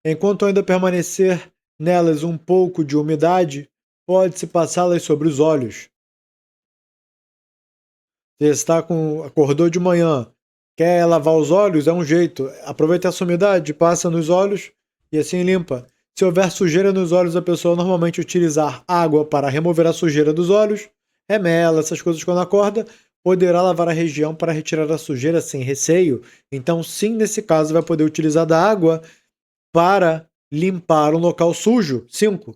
enquanto ainda permanecer nelas um pouco de umidade, pode-se passá-las sobre os olhos. Você acordou de manhã, quer lavar os olhos? É um jeito. Aproveita essa umidade, passa nos olhos e assim limpa. Se houver sujeira nos olhos, a pessoa normalmente utilizar água para remover a sujeira dos olhos, remela, essas coisas quando acorda, poderá lavar a região para retirar a sujeira sem receio. Então, sim, nesse caso, vai poder utilizar da água para limpar um local sujo. 5.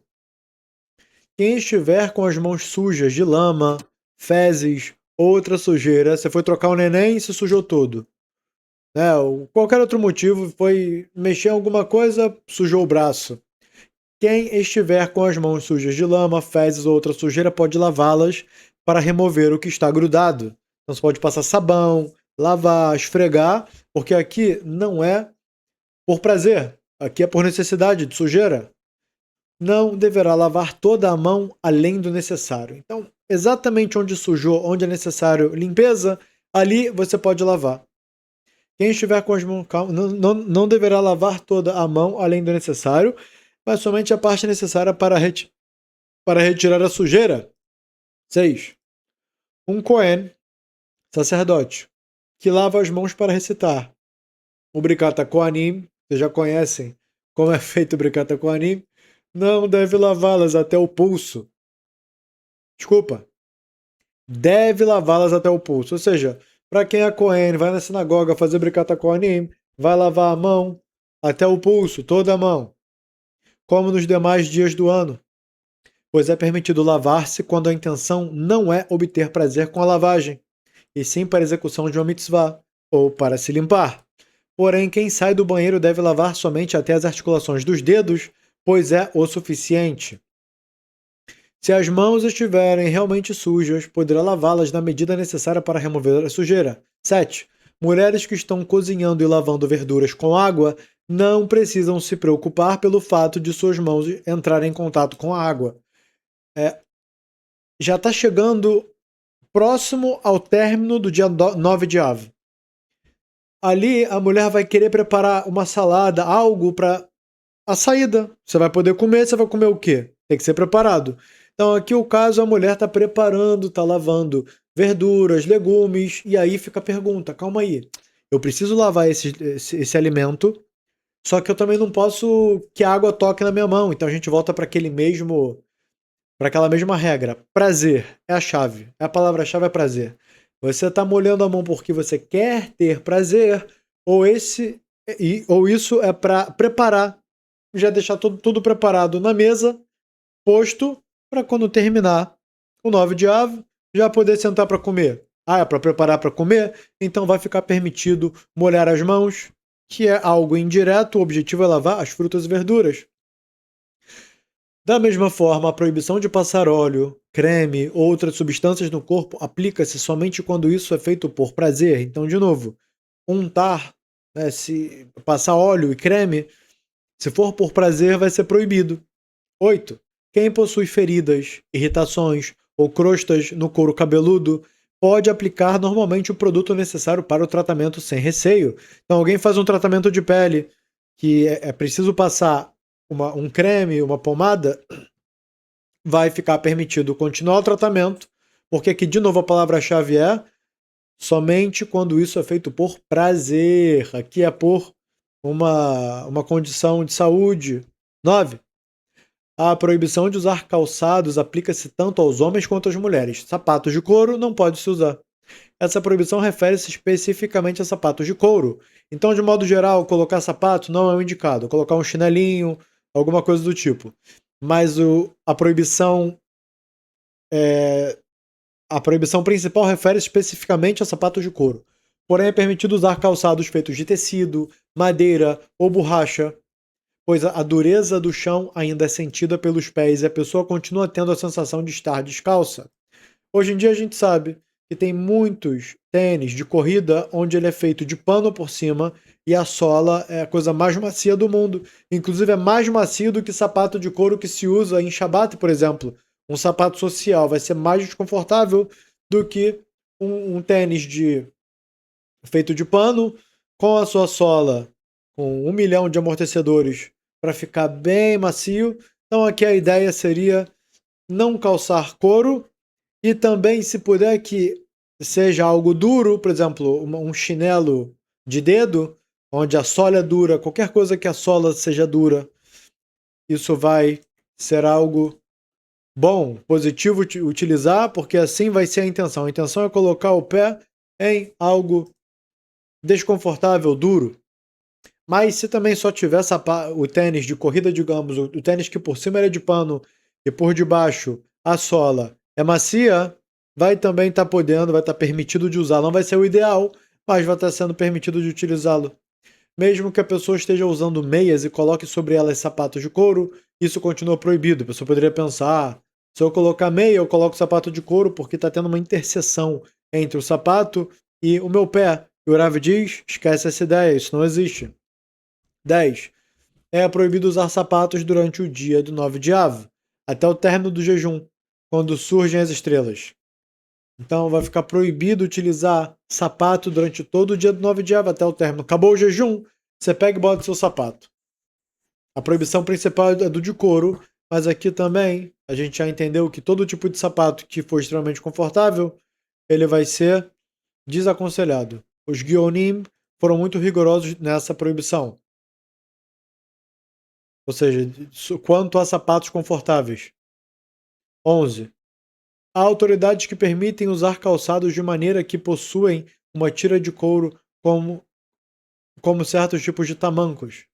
Quem estiver com as mãos sujas de lama, fezes, outra sujeira, você foi trocar o neném e se sujou todo, né? Ou qualquer outro motivo, foi mexer em alguma coisa, sujou o braço. Quem estiver com as mãos sujas de lama, fezes ou outra sujeira pode lavá-las para remover o que está grudado. Então você pode passar sabão, lavar, esfregar, porque aqui não é por prazer, aqui é por necessidade de sujeira. Não deverá lavar toda a mão além do necessário. Então, exatamente onde sujou, onde é necessário limpeza, ali você pode lavar. Quem estiver com as mãos não deverá lavar toda a mão além do necessário, mas somente a parte necessária para retirar a sujeira. 6. Um Cohen, sacerdote, que lava as mãos para recitar o Birkat HaKohanim, vocês já conhecem como é feito o Birkat HaKohanim, não deve lavá-las até o pulso. Desculpa. Deve lavá-las até o pulso. Ou seja, para quem é Cohen, vai na sinagoga fazer Birkat HaKohanim, vai lavar a mão até o pulso, toda a mão, como nos demais dias do ano. Pois é permitido lavar-se quando a intenção não é obter prazer com a lavagem, e sim para a execução de uma mitzvah, ou para se limpar. Porém, quem sai do banheiro deve lavar somente até as articulações dos dedos, pois é o suficiente. Se as mãos estiverem realmente sujas, poderá lavá-las na medida necessária para remover a sujeira. 7. Mulheres que estão cozinhando e lavando verduras com água não precisam se preocupar pelo fato de suas mãos entrarem em contato com a água. Já está chegando próximo ao término do dia 9 de Av. Ali a mulher vai querer preparar uma salada, algo para a saída. Você vai poder comer, você vai comer o quê? Tem que ser preparado. Então, aqui o caso, a mulher está preparando, está lavando verduras, legumes, e aí fica a pergunta: calma aí, eu preciso lavar esse alimento, só que eu também não posso que a água toque na minha mão. Então a gente volta para aquela mesma regra. Prazer é a chave. A palavra-chave é prazer. Você está molhando a mão porque você quer ter prazer, ou isso é para preparar, já deixar tudo preparado na mesa, posto, para quando terminar o 9 de Av, já poder sentar para comer. Ah, é para preparar para comer? Então vai ficar permitido molhar as mãos, que é algo indireto, o objetivo é lavar as frutas e verduras. Da mesma forma, a proibição de passar óleo, creme ou outras substâncias no corpo aplica-se somente quando isso é feito por prazer. Então, de novo, untar, né, se passar óleo e creme, se for por prazer, vai ser proibido. 8. Quem possui feridas, irritações ou crostas no couro cabeludo pode aplicar normalmente o produto necessário para o tratamento sem receio. Então, alguém faz um tratamento de pele que é preciso passar um creme, uma pomada, vai ficar permitido continuar o tratamento, porque aqui de novo a palavra-chave é somente quando isso é feito por prazer. Aqui é por uma condição de saúde. 9. A proibição de usar calçados aplica-se tanto aos homens quanto às mulheres. Sapatos de couro não pode se usar. Essa proibição refere-se especificamente a sapatos de couro. Então, de modo geral, colocar sapato não é o indicado. Colocar um chinelinho, alguma coisa do tipo. Mas a proibição principal refere-se especificamente a sapatos de couro. Porém, é permitido usar calçados feitos de tecido, madeira ou borracha, pois a dureza do chão ainda é sentida pelos pés e a pessoa continua tendo a sensação de estar descalça. Hoje em dia a gente sabe que tem muitos tênis de corrida onde ele é feito de pano por cima e a sola é a coisa mais macia do mundo. Inclusive é mais macio do que sapato de couro que se usa em Shabat, por exemplo. Um sapato social vai ser mais desconfortável do que um tênis feito de pano com a sua sola com 1 milhão de amortecedores para ficar bem macio. Então aqui a ideia seria não calçar couro e também, se puder, que seja algo duro, por exemplo, um chinelo de dedo, onde a sola é dura, qualquer coisa que a sola seja dura, isso vai ser algo bom, positivo utilizar, porque assim vai ser a intenção. A intenção é colocar o pé em algo desconfortável, duro. Mas se também só tiver o tênis de corrida, digamos, o tênis que por cima ele é de pano e por debaixo a sola é macia, vai também estar podendo, vai estar permitido de usar. Não vai ser o ideal, mas vai estar sendo permitido de utilizá-lo. Mesmo que a pessoa esteja usando meias e coloque sobre elas sapatos de couro, isso continua proibido. A pessoa poderia pensar: se eu colocar meia, eu coloco sapato de couro porque está tendo uma interseção entre o sapato e o meu pé. E o Rav diz: esquece essa ideia, isso não existe. 10. É proibido usar sapatos durante o dia do 9 de Av, até o término do jejum, quando surgem as estrelas. Então vai ficar proibido utilizar sapato durante todo o dia do 9 de Av até o término. Acabou o jejum, você pega e bota o seu sapato. A proibição principal é do de couro, mas aqui também a gente já entendeu que todo tipo de sapato que for extremamente confortável, ele vai ser desaconselhado. Os Guionim foram muito rigorosos nessa proibição. Ou seja, quanto a sapatos confortáveis. 11. Há autoridades que permitem usar calçados de maneira que possuem uma tira de couro como certos tipos de tamancos.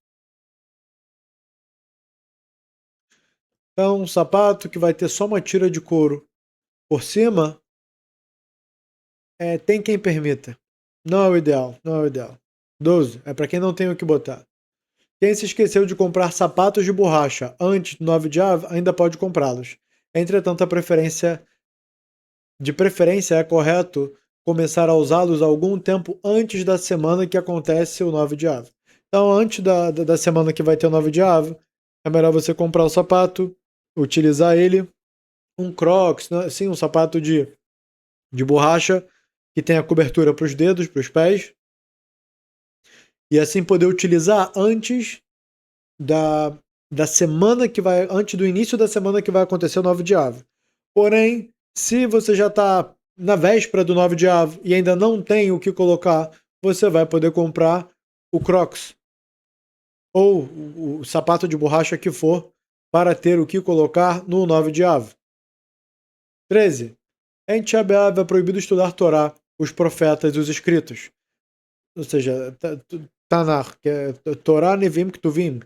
Então, um sapato que vai ter só uma tira de couro por cima, tem quem permita. Não é o ideal, não é o ideal. 12. É para quem não tem o que botar. Quem se esqueceu de comprar sapatos de borracha antes do 9 de Av ainda pode comprá-los. Entretanto, de preferência é correto começar a usá-los algum tempo antes da semana que acontece o 9 de Av. Então, antes da semana que vai ter o 9 de Av, é melhor você comprar o sapato, utilizar ele, um Crocs, né? Sim, um sapato de borracha que tenha cobertura para os dedos, para os pés, e assim poder utilizar antes da semana que vai, antes do início da semana que vai acontecer o 9 de Av. Porém, se você já está na véspera do 9 de Av e ainda não tem o que colocar, você vai poder comprar o Crocs ou o sapato de borracha que for para ter o que colocar no 9 de Av. 13. Em Tisha B'Av é proibido estudar Torá, os profetas e os escritos. Ou seja, Tanakh, que é Torá, Nevim, Ketuvim.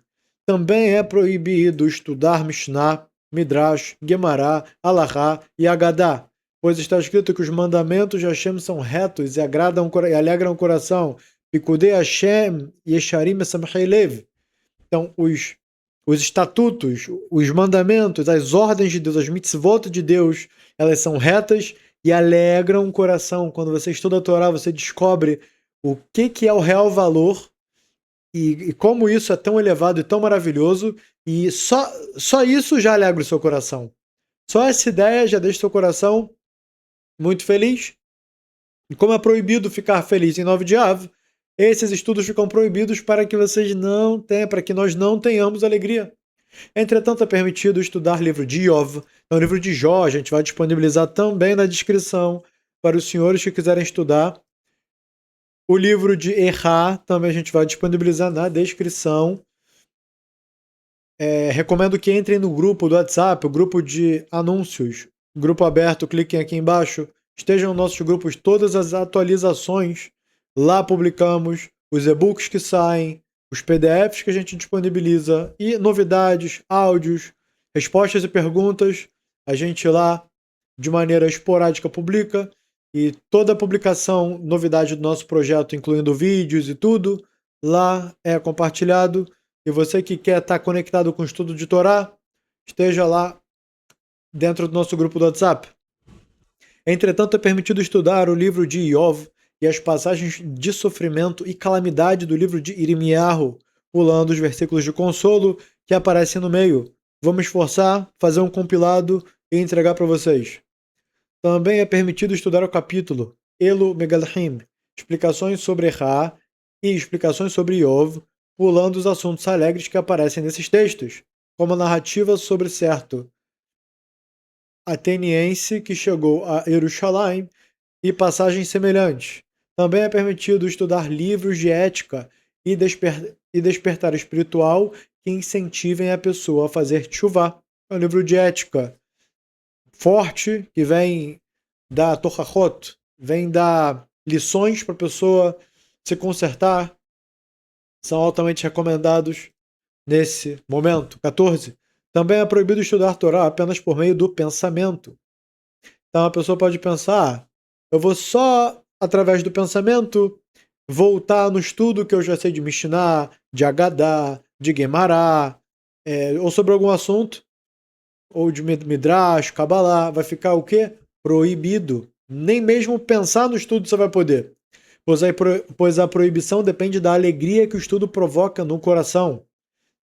Também é proibido estudar Mishnah, Midrash, Gemara, Alahá e Agadá, pois está escrito que os mandamentos de Hashem são retos e alegram o coração. Pikudei Hashem Yesharim Samchei Lev. Então, os estatutos, os mandamentos, as ordens de Deus, as mitzvot de Deus, elas são retas e alegram o coração. Quando você estuda a Torá, você descobre o que é o real valor e como isso é tão elevado e tão maravilhoso, e só isso já alegra o seu coração. Só essa ideia já deixa o seu coração muito feliz. E como é proibido ficar feliz em 9 de Av, esses estudos ficam proibidos para que vocês não tenham, para que nós não tenhamos alegria. Entretanto, é permitido estudar livro de Iov, o livro de Jó, a gente vai disponibilizar também na descrição para os senhores que quiserem estudar. O livro de Errá também a gente vai disponibilizar na descrição. Recomendo que entrem no grupo do WhatsApp, o grupo de anúncios, grupo aberto, cliquem aqui embaixo. Estejam nos nossos grupos todas as atualizações. Lá publicamos os e-books que saem, os PDFs que a gente disponibiliza e novidades, áudios, respostas e perguntas. A gente lá, de maneira esporádica, publica. E toda a publicação, novidade do nosso projeto, incluindo vídeos e tudo, lá é compartilhado. E você que quer estar conectado com o estudo de Torá, esteja lá dentro do nosso grupo do WhatsApp. Entretanto, é permitido estudar o livro de Iov e as passagens de sofrimento e calamidade do livro de Irmiyahu, pulando os versículos de consolo que aparecem no meio. Vamos esforçar, fazer um compilado e entregar para vocês. Também é permitido estudar o capítulo Elu Megalhim, explicações sobre Ra e explicações sobre Iov, pulando os assuntos alegres que aparecem nesses textos, como a narrativa sobre certo ateniense que chegou a Jerusalém e passagens semelhantes. Também é permitido estudar livros de ética e despertar espiritual que incentivem a pessoa a fazer tchuvá. É um livro de ética forte, que vem dar Torahot, vem dar lições para a pessoa se consertar. São altamente recomendados nesse momento. 14. Também é proibido estudar Torá apenas por meio do pensamento. Então a pessoa pode pensar, eu vou só, através do pensamento, voltar no estudo que eu já sei de Mishnah, de Agadá, de Gemara, ou sobre algum assunto, ou de Midrash, Kabbalah, vai ficar o quê? Proibido. Nem mesmo pensar no estudo você vai poder. Pois a proibição depende da alegria que o estudo provoca no coração.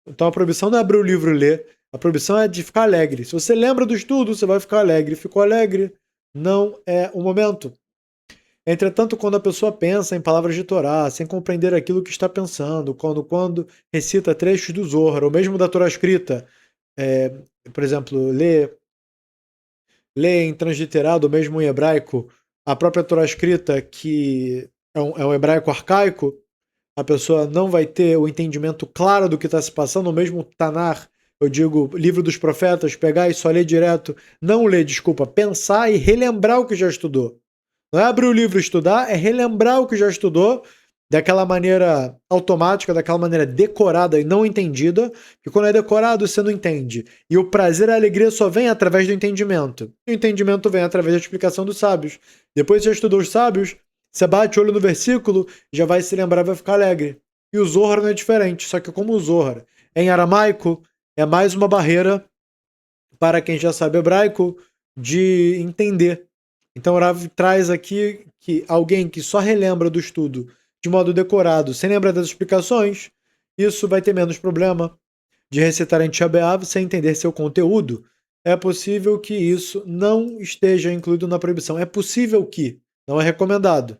Então a proibição não é abrir o livro e ler, a proibição é de ficar alegre. Se você lembra do estudo, você vai ficar alegre. Ficou alegre, não é o momento. Entretanto, quando a pessoa pensa em palavras de Torá, sem compreender aquilo que está pensando, quando recita trechos do Zohar, ou mesmo da Torá escrita, por exemplo, lê em transliterado, ou mesmo em hebraico, a própria Torá escrita, que é um hebraico arcaico, a pessoa não vai ter o entendimento claro do que está se passando, ou mesmo Tanar, eu digo, livro dos profetas, pegar e só ler direto, não ler, desculpa, pensar e relembrar o que já estudou. Não é abrir o livro e estudar, é relembrar o que já estudou, daquela maneira automática, daquela maneira decorada e não entendida, que quando é decorado você não entende. E o prazer e a alegria só vem através do entendimento. E o entendimento vem através da explicação dos sábios. Depois que você estudou os sábios, você bate o olho no versículo, já vai se lembrar, vai ficar alegre. E o Zohar não é diferente, só que como o Zohar é em aramaico, é mais uma barreira para quem já sabe hebraico de entender. Então o Rav traz aqui que alguém que só relembra do estudo de modo decorado, sem lembrar das explicações, isso vai ter menos problema de recitar em Tisha B'Av sem entender seu conteúdo. É possível que isso não esteja incluído na proibição. É possível que, não é recomendado.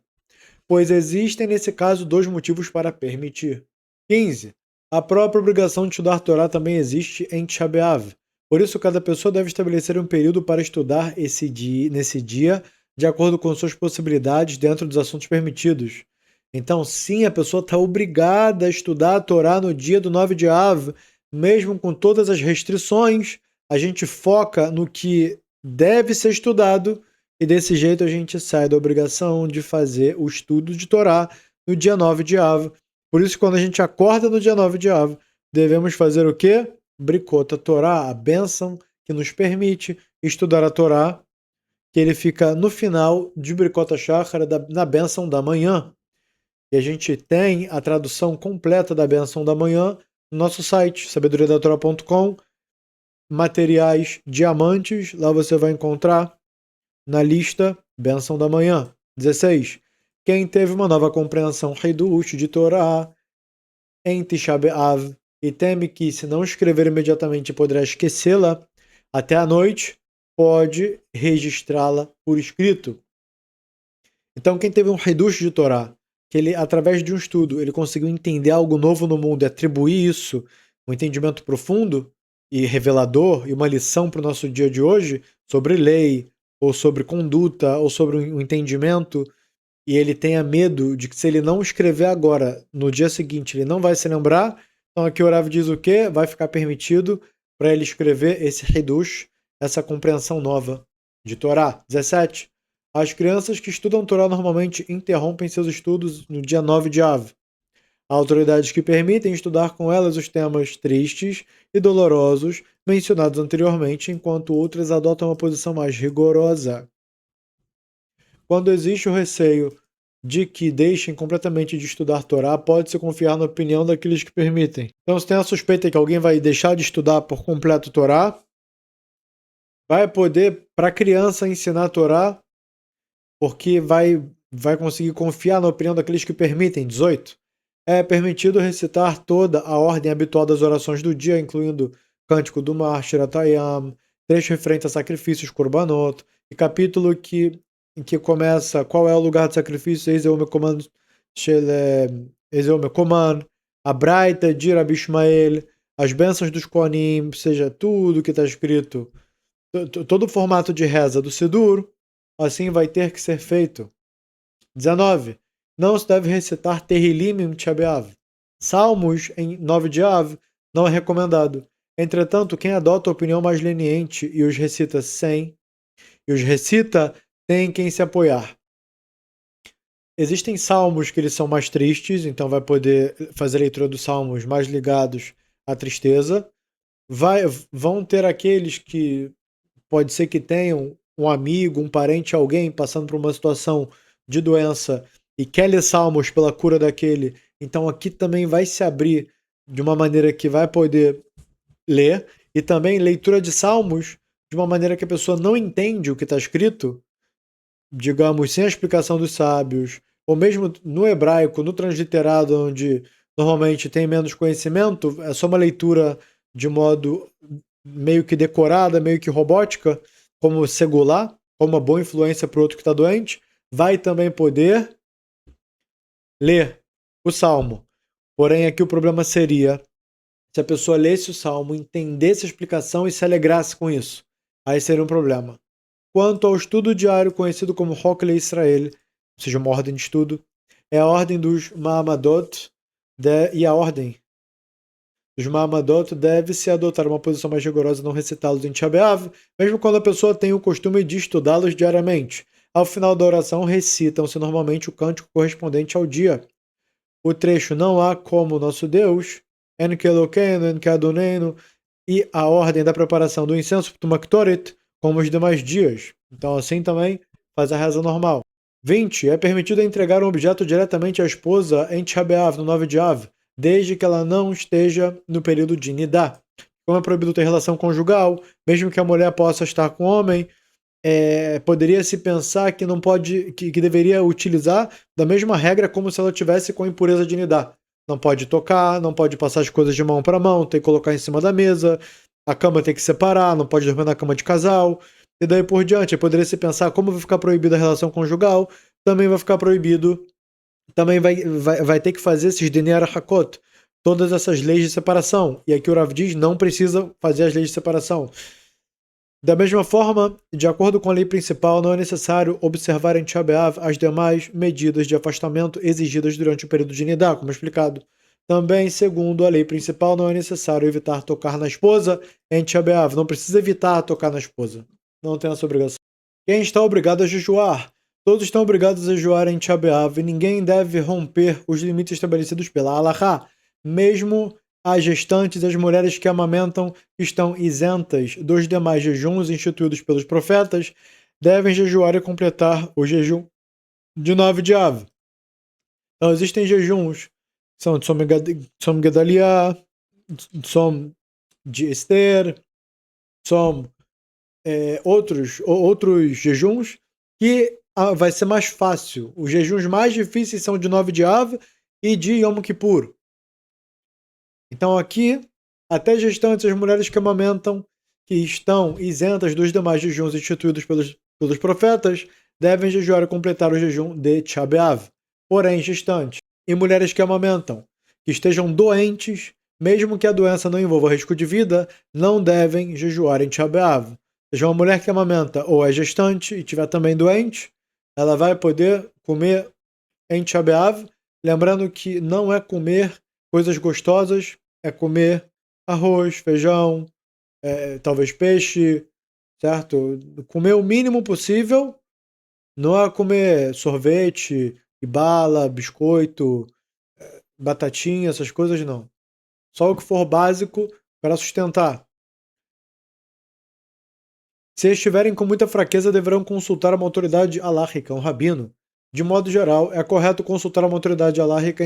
Pois existem, nesse caso, dois motivos para permitir. 15. A própria obrigação de estudar Torá também existe em Tisha B'Av. Por isso, cada pessoa deve estabelecer um período para estudar nesse dia, de acordo com suas possibilidades dentro dos assuntos permitidos. Então, sim, a pessoa está obrigada a estudar a Torá no dia do 9 de Av, mesmo com todas as restrições. A gente foca no que deve ser estudado e desse jeito a gente sai da obrigação de fazer o estudo de Torá no dia 9 de Av. Por isso, quando a gente acorda no dia 9 de Av, devemos fazer o quê? Bricota Torá, a bênção que nos permite estudar a Torá, que ele fica no final de Bricota Shachar, na bênção da manhã. E a gente tem a tradução completa da bênção da manhã no nosso site, sabedoriadatorá.com, materiais diamantes, lá você vai encontrar na lista bênção da manhã. 16. Quem teve uma nova compreensão Hidush de Torá em Tisha B'Av e teme que, se não escrever imediatamente, poderá esquecê-la até a noite, pode registrá-la por escrito. Então, quem teve um Hidush de Torá, que ele, através de um estudo, ele conseguiu entender algo novo no mundo e atribuir isso, um entendimento profundo e revelador, e uma lição para o nosso dia de hoje, sobre lei, ou sobre conduta, ou sobre um entendimento, e ele tenha medo de que, se ele não escrever agora, no dia seguinte, ele não vai se lembrar. Então aqui o Rav diz o quê? Vai ficar permitido para ele escrever esse Hidush, essa compreensão nova de Torá. 17. As crianças que estudam Torá normalmente interrompem seus estudos no dia 9 de Av. Há autoridades que permitem estudar com elas os temas tristes e dolorosos mencionados anteriormente, enquanto outras adotam uma posição mais rigorosa. Quando existe o receio de que deixem completamente de estudar Torá, pode-se confiar na opinião daqueles que permitem. Então, se tem a suspeita que alguém vai deixar de estudar por completo Torá, vai poder, para a criança, ensinar a Torá, porque vai conseguir confiar na opinião daqueles que permitem. 18. É permitido recitar toda a ordem habitual das orações do dia, incluindo Cântico do Mar, Shiratayam, trecho referente a sacrifícios, Korbanot, e capítulo que começa qual é o lugar de sacrifício, Eis é o meu comando, Eis é o meu comando, a Braita de Rabi Ishmael, as bênçãos dos Kohanim, ou seja, tudo que está escrito, todo o formato de reza do Sidur, assim vai ter que ser feito. 19. Não se deve recitar Terrilim em Tisha B'Av. Salmos em 9 de Av não é recomendado. Entretanto, quem adota a opinião mais leniente e os recita tem quem se apoiar. Existem salmos que eles são mais tristes, então vai poder fazer a leitura dos salmos mais ligados à tristeza. Vão ter aqueles que pode ser que tenham um amigo, um parente, alguém passando por uma situação de doença e quer ler salmos pela cura daquele. Então aqui também vai se abrir de uma maneira que vai poder ler, e também leitura de salmos de uma maneira que a pessoa não entende o que está escrito, digamos, sem a explicação dos sábios, ou mesmo no hebraico, no transliterado, onde normalmente tem menos conhecimento, é só uma leitura de modo meio que decorada, meio que robótica, como segular, como uma boa influência para o outro que está doente, vai também poder ler o salmo. Porém, aqui o problema seria se a pessoa lesse o salmo, entendesse a explicação e se alegrasse com isso. Aí seria um problema. Quanto ao estudo diário, conhecido como Hokle Israel, ou seja, uma ordem de estudo, é a ordem dos Ma'amadot, e a ordem dos Ma'amadot deve-se adotar uma posição mais rigorosa, não recitá-los em Tisha B'Av, mesmo quando a pessoa tem o costume de estudá-los diariamente. Ao final da oração, recitam-se normalmente o cântico correspondente ao dia. O trecho Não há como nosso Deus, Enke Elokeinu, Enke Adonenu, e a ordem da preparação do incenso, Tumaktoret, como os demais dias. Então, assim também faz a reza normal. 20. É permitido entregar um objeto diretamente à esposa em Tisha B'Av, no 9 de Av, desde que ela não esteja no período de Nidá. Como é proibido ter relação conjugal, mesmo que a mulher possa estar com o homem, poderia se pensar que não pode, que deveria utilizar da mesma regra como se ela tivesse com a impureza de Nidá. Não pode tocar, não pode passar as coisas de mão para mão, tem que colocar em cima da mesa, a cama tem que separar, não pode dormir na cama de casal, e daí por diante. Poderia se pensar como vai ficar proibida a relação conjugal, também vai ficar proibido, também vai ter que fazer esses Dinei Arachakot, todas essas leis de separação. E aqui o Rav diz, não precisa fazer as leis de separação. Da mesma forma, de acordo com a lei principal, não é necessário observar em Tisha B'Av as demais medidas de afastamento exigidas durante o período de Nidá, como explicado. Também, segundo a lei principal, não é necessário evitar tocar na esposa em Tisha B'Av. Não precisa evitar tocar na esposa. Não tem essa obrigação. Quem está obrigado a jejuar? Todos estão obrigados a jejuar em Tisha B'Av e ninguém deve romper os limites estabelecidos pela Halachá, mesmo as gestantes e as mulheres que amamentam estão isentas dos demais jejuns instituídos pelos profetas, devem jejuar e completar o jejum de 9 de Av. Então, existem jejuns, são de Tzom Gedalia, Tzom de Esther, Tzom outros jejuns, que vai ser mais fácil. Os jejuns mais difíceis são de 9 de Av e de Yom Kippur. Então aqui, até gestantes, as mulheres que amamentam, que estão isentas dos demais jejuns instituídos pelos profetas, devem jejuar e completar o jejum de Tisha B'Av. Porém, gestantes e mulheres que amamentam, que estejam doentes, mesmo que a doença não envolva risco de vida, não devem jejuar em Tisha B'Av. Seja uma mulher que amamenta ou é gestante e estiver também doente, ela vai poder comer em Tisha B'Av, lembrando que não é comer coisas gostosas, é comer arroz, feijão, talvez peixe, certo? Comer o mínimo possível, não é comer sorvete, e bala, biscoito, batatinha, essas coisas não. Só o que for básico para sustentar. Se estiverem com muita fraqueza, deverão consultar uma autoridade alárrica, um rabino. De modo geral, é correto consultar uma autoridade alárrica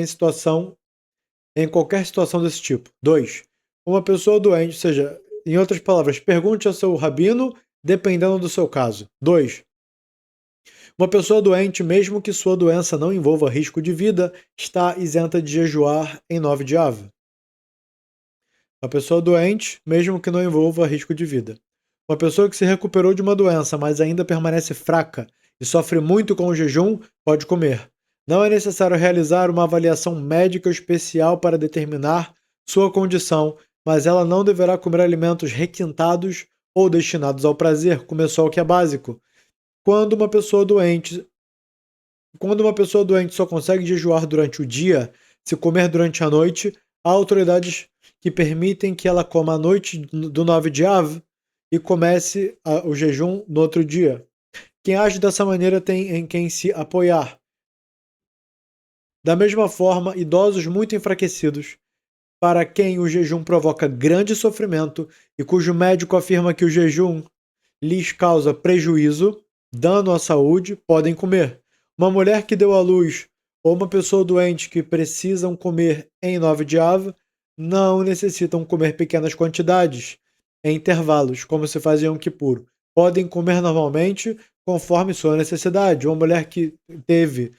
em qualquer situação desse tipo. 2. Uma pessoa doente, ou seja, em outras palavras, pergunte ao seu rabino, dependendo do seu caso. 2. Uma pessoa doente, mesmo que sua doença não envolva risco de vida, está isenta de jejuar em 9 de Av. Uma pessoa doente, mesmo que não envolva risco de vida. Uma pessoa que se recuperou de uma doença, mas ainda permanece fraca e sofre muito com o jejum, pode comer. Não é necessário realizar uma avaliação médica especial para determinar sua condição, mas ela não deverá comer alimentos requintados ou destinados ao prazer, comer só o que é básico. Quando uma pessoa doente só consegue jejuar durante o dia, se comer durante a noite, há autoridades que permitem que ela coma à noite do 9 de Av e comece o jejum no outro dia. Quem age dessa maneira tem em quem se apoiar. Da mesma forma, idosos muito enfraquecidos, para quem o jejum provoca grande sofrimento e cujo médico afirma que o jejum lhes causa prejuízo, dano à saúde, podem comer. Uma mulher que deu à luz ou uma pessoa doente que precisam comer em 9 de Av não necessitam comer pequenas quantidades em intervalos, como se faz em Yom Kippur. Podem comer normalmente conforme sua necessidade. Uma mulher que teve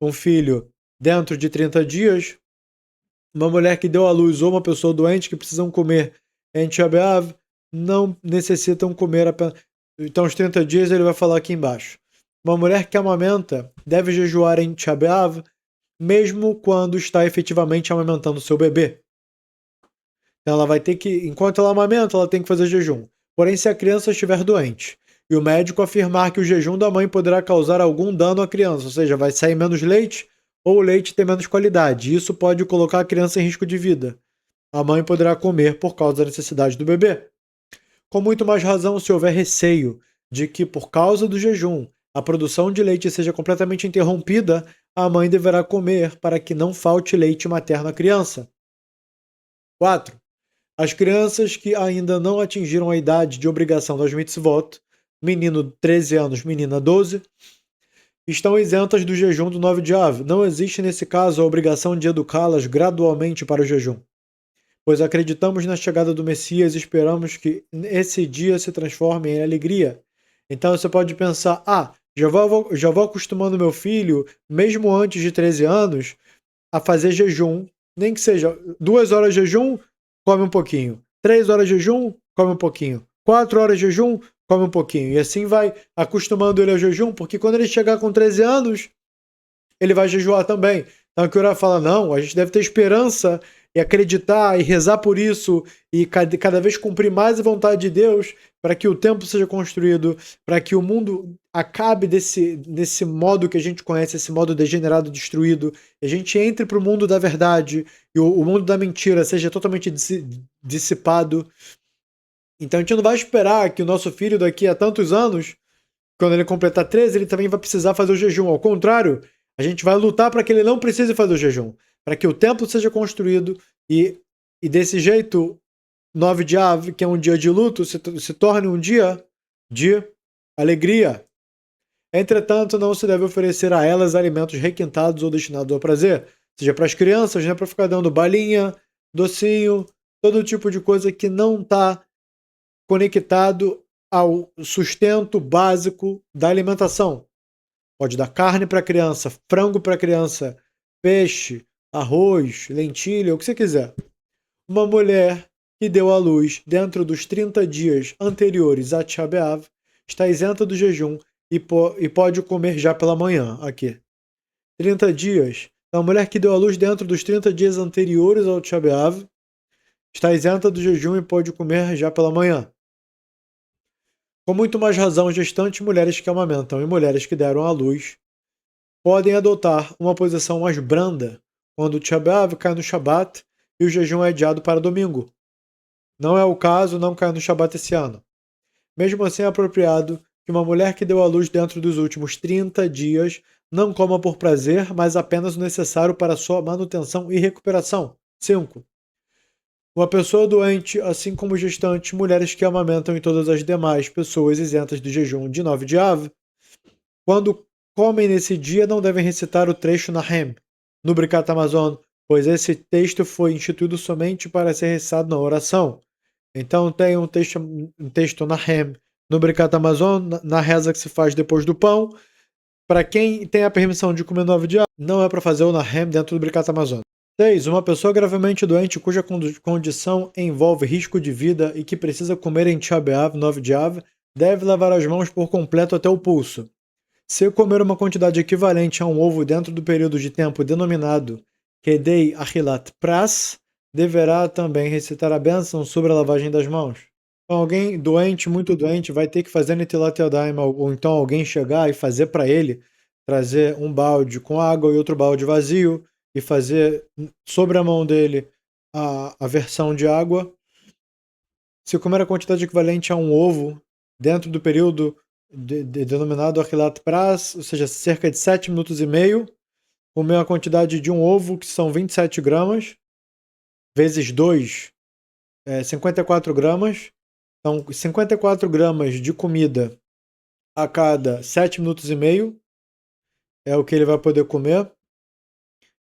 um filho dentro de 30 dias, uma mulher que deu à luz ou uma pessoa doente que precisam comer em Tisha B'Av não necessitam comer apenas. Então, os 30 dias ele vai falar aqui embaixo. Uma mulher que amamenta deve jejuar em Tisha B'Av mesmo quando está efetivamente amamentando seu bebê. Então, ela vai ter que, enquanto ela amamenta, ela tem que fazer jejum. Porém, se a criança estiver doente e o médico afirmar que o jejum da mãe poderá causar algum dano à criança, ou seja, vai sair menos leite ou o leite ter menos qualidade, isso pode colocar a criança em risco de vida. A mãe poderá comer por causa da necessidade do bebê. Com muito mais razão, se houver receio de que, por causa do jejum, a produção de leite seja completamente interrompida, a mãe deverá comer para que não falte leite materno à criança. 4. As crianças que ainda não atingiram a idade de obrigação das mitzvot, menino 13 anos, menina 12, estão isentas do jejum do 9 de Av. Não existe nesse caso a obrigação de educá-las gradualmente para o jejum, pois acreditamos na chegada do Messias e esperamos que esse dia se transforme em alegria. Então você pode pensar, já vou acostumando meu filho, mesmo antes de 13 anos, a fazer jejum, nem que seja 2 horas de jejum, come um pouquinho, 3 horas de jejum, come um pouquinho, 4 horas de jejum, come um pouquinho. E assim vai acostumando ele ao jejum, porque quando ele chegar com 13 anos, ele vai jejuar também. Então a Kiorá fala, não, a gente deve ter esperança e acreditar e rezar por isso e cada vez cumprir mais a vontade de Deus para que o templo seja construído, para que o mundo acabe desse modo que a gente conhece, esse modo degenerado, destruído, e a gente entre para o mundo da verdade e o mundo da mentira seja totalmente dissipado. Então a gente não vai esperar que o nosso filho daqui a tantos anos, quando ele completar 13, ele também vai precisar fazer o jejum. Ao contrário, a gente vai lutar para que ele não precise fazer o jejum, para que o templo seja construído e desse jeito, 9 de Av, que é um dia de luto, se torne um dia de alegria. Entretanto, não se deve oferecer a elas alimentos requintados ou destinados ao prazer, seja para as crianças, né, para ficar dando balinha, docinho, todo tipo de coisa que não está conectado ao sustento básico da alimentação. Pode dar carne para a criança, frango para a criança, peixe, arroz, lentilha, o que você quiser. Uma mulher que deu à luz dentro dos 30 dias anteriores a Tisha B'Av está isenta do jejum e pode comer já pela manhã. Aqui. 30 dias. Então, a mulher que deu à luz dentro dos 30 dias anteriores ao Tisha B'Av está isenta do jejum e pode comer já pela manhã. Com muito mais razão, gestantes, mulheres que amamentam e mulheres que deram à luz podem adotar uma posição mais branda quando o Tisha B'Av cai no Shabat e o jejum é adiado para domingo. Não é o caso, não cai no Shabat esse ano. Mesmo assim, é apropriado que uma mulher que deu à luz dentro dos últimos 30 dias não coma por prazer, mas apenas o necessário para sua manutenção e recuperação. 5. Uma pessoa doente, assim como gestantes, mulheres que amamentam e todas as demais pessoas isentas do jejum de 9 de Av, quando comem nesse dia não devem recitar o trecho Nahem, no Birkat Hamazon, pois esse texto foi instituído somente para ser recitado na oração. Então tem um texto Nahem no Birkat Hamazon, na reza que se faz depois do pão. Para quem tem a permissão de comer 9 de Av, não é para fazer o Nahem dentro do Birkat Hamazon. 6. Uma pessoa gravemente doente cuja condição envolve risco de vida e que precisa comer em Tisha B'Av, 9 de Av, deve lavar as mãos por completo até o pulso. Se comer uma quantidade equivalente a um ovo dentro do período de tempo denominado Kedei Achilat Pras, deverá também recitar a bênção sobre a lavagem das mãos. Então, alguém doente, muito doente, vai ter que fazer Netilat Yadayim, ou então alguém chegar e fazer para ele, trazer um balde com água e outro balde vazio, e fazer sobre a mão dele a versão de água. Se comer a quantidade equivalente a um ovo dentro do período denominado Achilat Pras, ou seja, cerca de 7 minutos e meio, comer a quantidade de um ovo, que são 27 gramas, vezes 2, 54 gramas. Então, 54 gramas de comida a cada 7 minutos e meio é o que ele vai poder comer.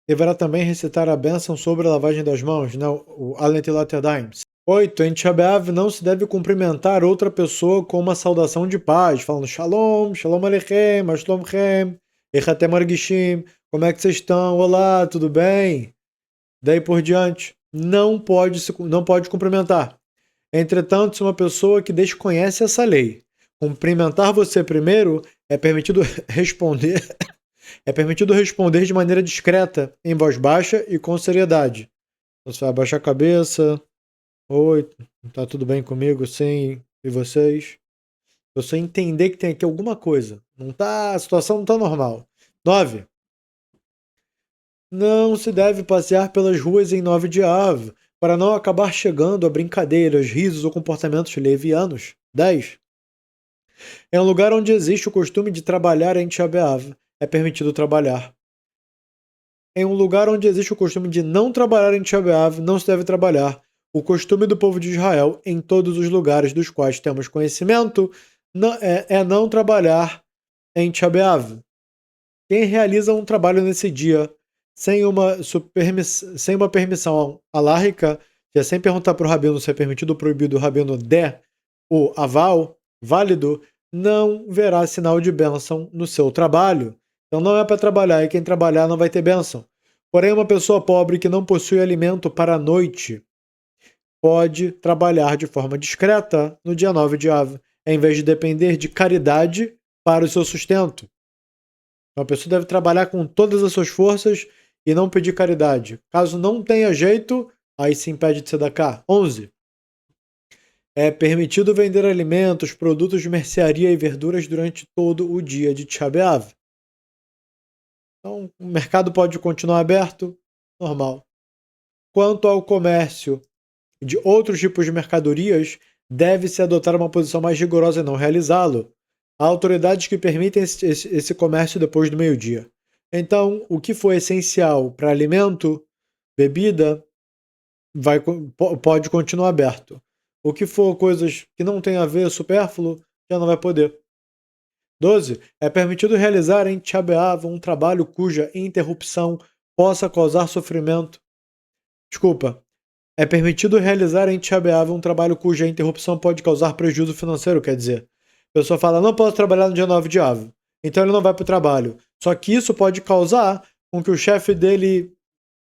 Deverá também recitar a bênção sobre a lavagem das mãos, né? O Alentilat Yadayim. 8. Em Tisha B'Av não se deve cumprimentar outra pessoa com uma saudação de paz, falando Shalom, Shalom Aleichem, Ashlomchem, Echatem Margishim, como é que vocês estão? Olá, tudo bem? Daí por diante, não pode cumprimentar. Entretanto, se uma pessoa que desconhece essa lei cumprimentar você primeiro, é permitido responder de maneira discreta, em voz baixa e com seriedade. Você vai abaixar a cabeça. Oi, tá tudo bem comigo? Sim. E vocês? Você entender que tem aqui alguma coisa. A situação não tá normal. 9. Não se deve passear pelas ruas em 9 de Av, para não acabar chegando a brincadeiras, risos ou comportamentos levianos. 10. Em um lugar onde existe o costume de trabalhar em Tisha B'Av, é permitido trabalhar. Em um lugar onde existe o costume de não trabalhar em Tisha B'Av, não se deve trabalhar. O costume do povo de Israel, em todos os lugares dos quais temos conhecimento, é não trabalhar em Tisha B'Av. Quem realiza um trabalho nesse dia sem uma permissão alárrica, que é sem perguntar para o rabino se é permitido ou proibido, o rabino der o aval válido, não verá sinal de bênção no seu trabalho. Então não é para trabalhar, e quem trabalhar não vai ter bênção. Porém, uma pessoa pobre que não possui alimento para a noite pode trabalhar de forma discreta no dia 9 de Av, em vez de depender de caridade para o seu sustento. Então, a pessoa deve trabalhar com todas as suas forças e não pedir caridade. Caso não tenha jeito, aí se impede de tzedakah. 11. É permitido vender alimentos, produtos de mercearia e verduras durante todo o dia de Tisha B'Av. Então, o mercado pode continuar aberto, normal. Quanto ao comércio de outros tipos de mercadorias, deve-se adotar uma posição mais rigorosa e não realizá-lo. Há autoridades que permitem esse comércio depois do meio-dia. Então, o que for essencial para alimento, bebida, pode continuar aberto. O que for coisas que não tem a ver, supérfluo, já não vai poder. 12. É permitido realizar em Tisha B'Av um trabalho cuja interrupção possa causar sofrimento. Desculpa. É permitido realizar em Tisha B'Av um trabalho cuja interrupção pode causar prejuízo financeiro, quer dizer. A pessoa fala, não posso trabalhar no dia 9 de Av. Então ele não vai para o trabalho. Só que isso pode causar com que o chefe dele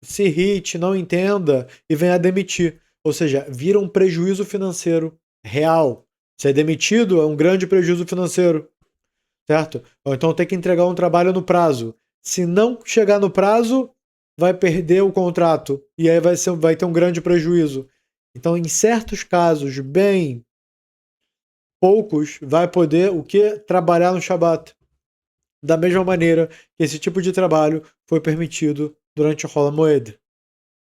se irrite, não entenda e venha a demitir. Ou seja, vira um prejuízo financeiro real. Ser demitido é um grande prejuízo financeiro, certo? Ou então tem que entregar um trabalho no prazo. Se não chegar no prazo, vai perder o contrato e aí vai ter um grande prejuízo. Então, em certos casos, bem poucos, vai poder o que? Trabalhar no Shabat. Da mesma maneira que esse tipo de trabalho foi permitido durante o Hol HaMoed.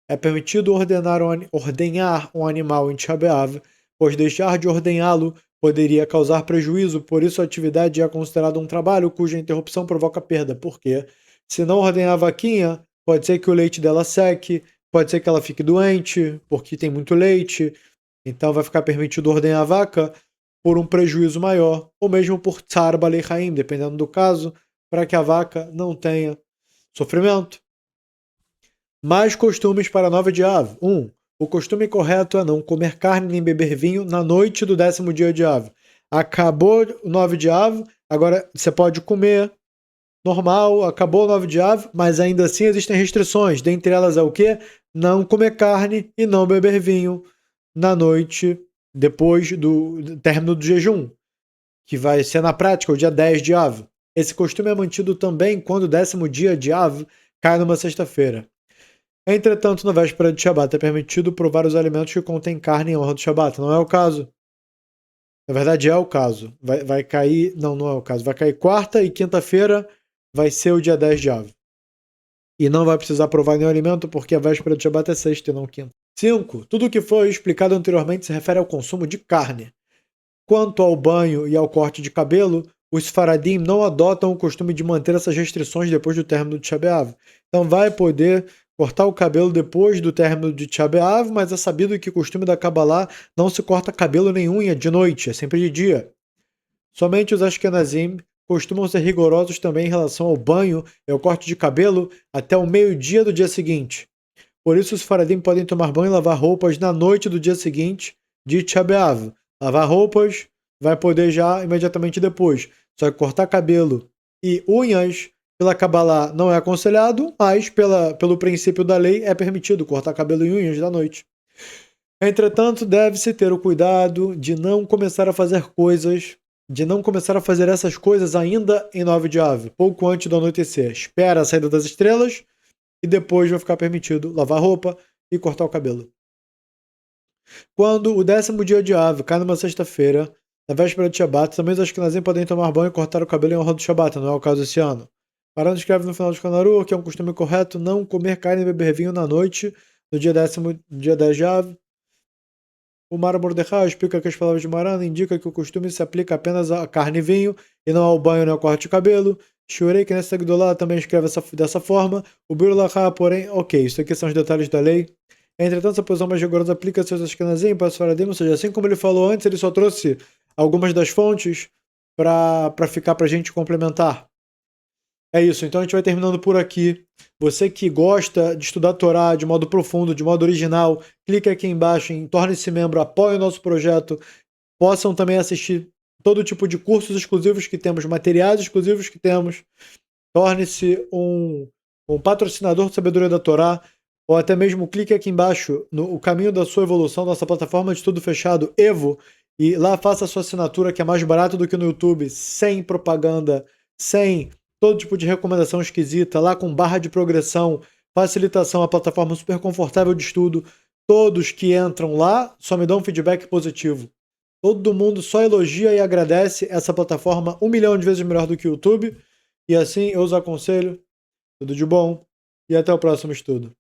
É permitido ordenhar um animal em Tisha B'Av, pois deixar de ordenhá-lo poderia causar prejuízo, por isso a atividade é considerada um trabalho cuja interrupção provoca perda. Por quê? Se não ordenhar a vaquinha, pode ser que o leite dela seque, pode ser que ela fique doente, porque tem muito leite, então vai ficar permitido ordenhar a vaca por um prejuízo maior, ou mesmo por tsar balei haim, dependendo do caso, para que a vaca não tenha sofrimento. Mais costumes para 9 de Av. 1. O costume correto é não comer carne nem beber vinho na noite do 10º dia de Av. Acabou o 9 de Av, agora você pode comer normal, acabou o 9 de Av, mas ainda assim existem restrições. Dentre elas é o quê? Não comer carne e não beber vinho na noite depois do término do jejum, que vai ser na prática o dia 10 de Av. Esse costume é mantido também quando o 10º dia de Av cai numa sexta-feira. Entretanto, na véspera de Shabat é permitido provar os alimentos que contêm carne em honra do Shabat. Não é o caso. Na verdade, é o caso. Vai cair... Não é o caso. Vai cair quarta e quinta-feira vai ser o dia 10 de Av. E não vai precisar provar nenhum alimento porque a véspera de Shabat é sexta e não quinta. 5. Tudo o que foi explicado anteriormente se refere ao consumo de carne. Quanto ao banho e ao corte de cabelo, os Faradim não adotam o costume de manter essas restrições depois do término de Tisha B'Av. Então vai poder cortar o cabelo depois do término de Tisha B'Av, mas é sabido que o costume da Kabbalah não se corta cabelo nem unha de noite, é sempre de dia. Somente os Ashkenazim costumam ser rigorosos também em relação ao banho e ao corte de cabelo até o meio-dia do dia seguinte. Por isso, os Faradim podem tomar banho e lavar roupas na noite do dia seguinte de Tisha B'Av. Lavar roupas vai poder já imediatamente depois. Só que cortar cabelo e unhas pela Kabbalah não é aconselhado, mas pelo princípio da lei é permitido cortar cabelo e unhas da noite. Entretanto, deve-se ter o cuidado de não começar a fazer essas coisas ainda em 9 de Av, pouco antes do anoitecer. Espera a saída das estrelas e depois vai ficar permitido lavar roupa e cortar o cabelo. Quando o 10º dia de Av cai numa sexta-feira, na véspera de Shabat, também os Ashkenazim podem tomar banho e cortar o cabelo em honra do Shabat, não é o caso esse ano. Parando escreve no final de Kanaru que é um costume correto não comer carne e beber vinho na noite do dia 10 de Av. O Mara Mordechai explica que as palavras de Maran indicam que o costume se aplica apenas a carne e vinho e não ao banho nem ao corte de cabelo. Shurei, que nessa Gdolá também escreve dessa forma. O Birulachá, porém, ok, isso aqui são os detalhes da lei. Entretanto, essa posição mais rigorosa aplica-se aos Ashkenazim para os Faradim, ou seja, assim como ele falou antes, ele só trouxe algumas das fontes para ficar para a gente complementar. É isso, então a gente vai terminando por aqui. Você que gosta de estudar Torá de modo profundo, de modo original, clique aqui embaixo em torne-se membro, apoie o nosso projeto. Possam também assistir todo tipo de cursos exclusivos que temos, materiais exclusivos que temos. Torne-se um patrocinador de Sabedoria da Torá, ou até mesmo clique aqui embaixo no O Caminho da Sua Evolução, nossa plataforma de estudo fechado, Evo, e lá faça a sua assinatura, que é mais barato do que no YouTube, sem propaganda, sem todo tipo de recomendação esquisita, lá com barra de progressão, facilitação, a plataforma super confortável de estudo. Todos que entram lá só me dão um feedback positivo. Todo mundo só elogia e agradece essa plataforma 1 milhão de vezes melhor do que o YouTube. E assim eu os aconselho. Tudo de bom e até o próximo estudo.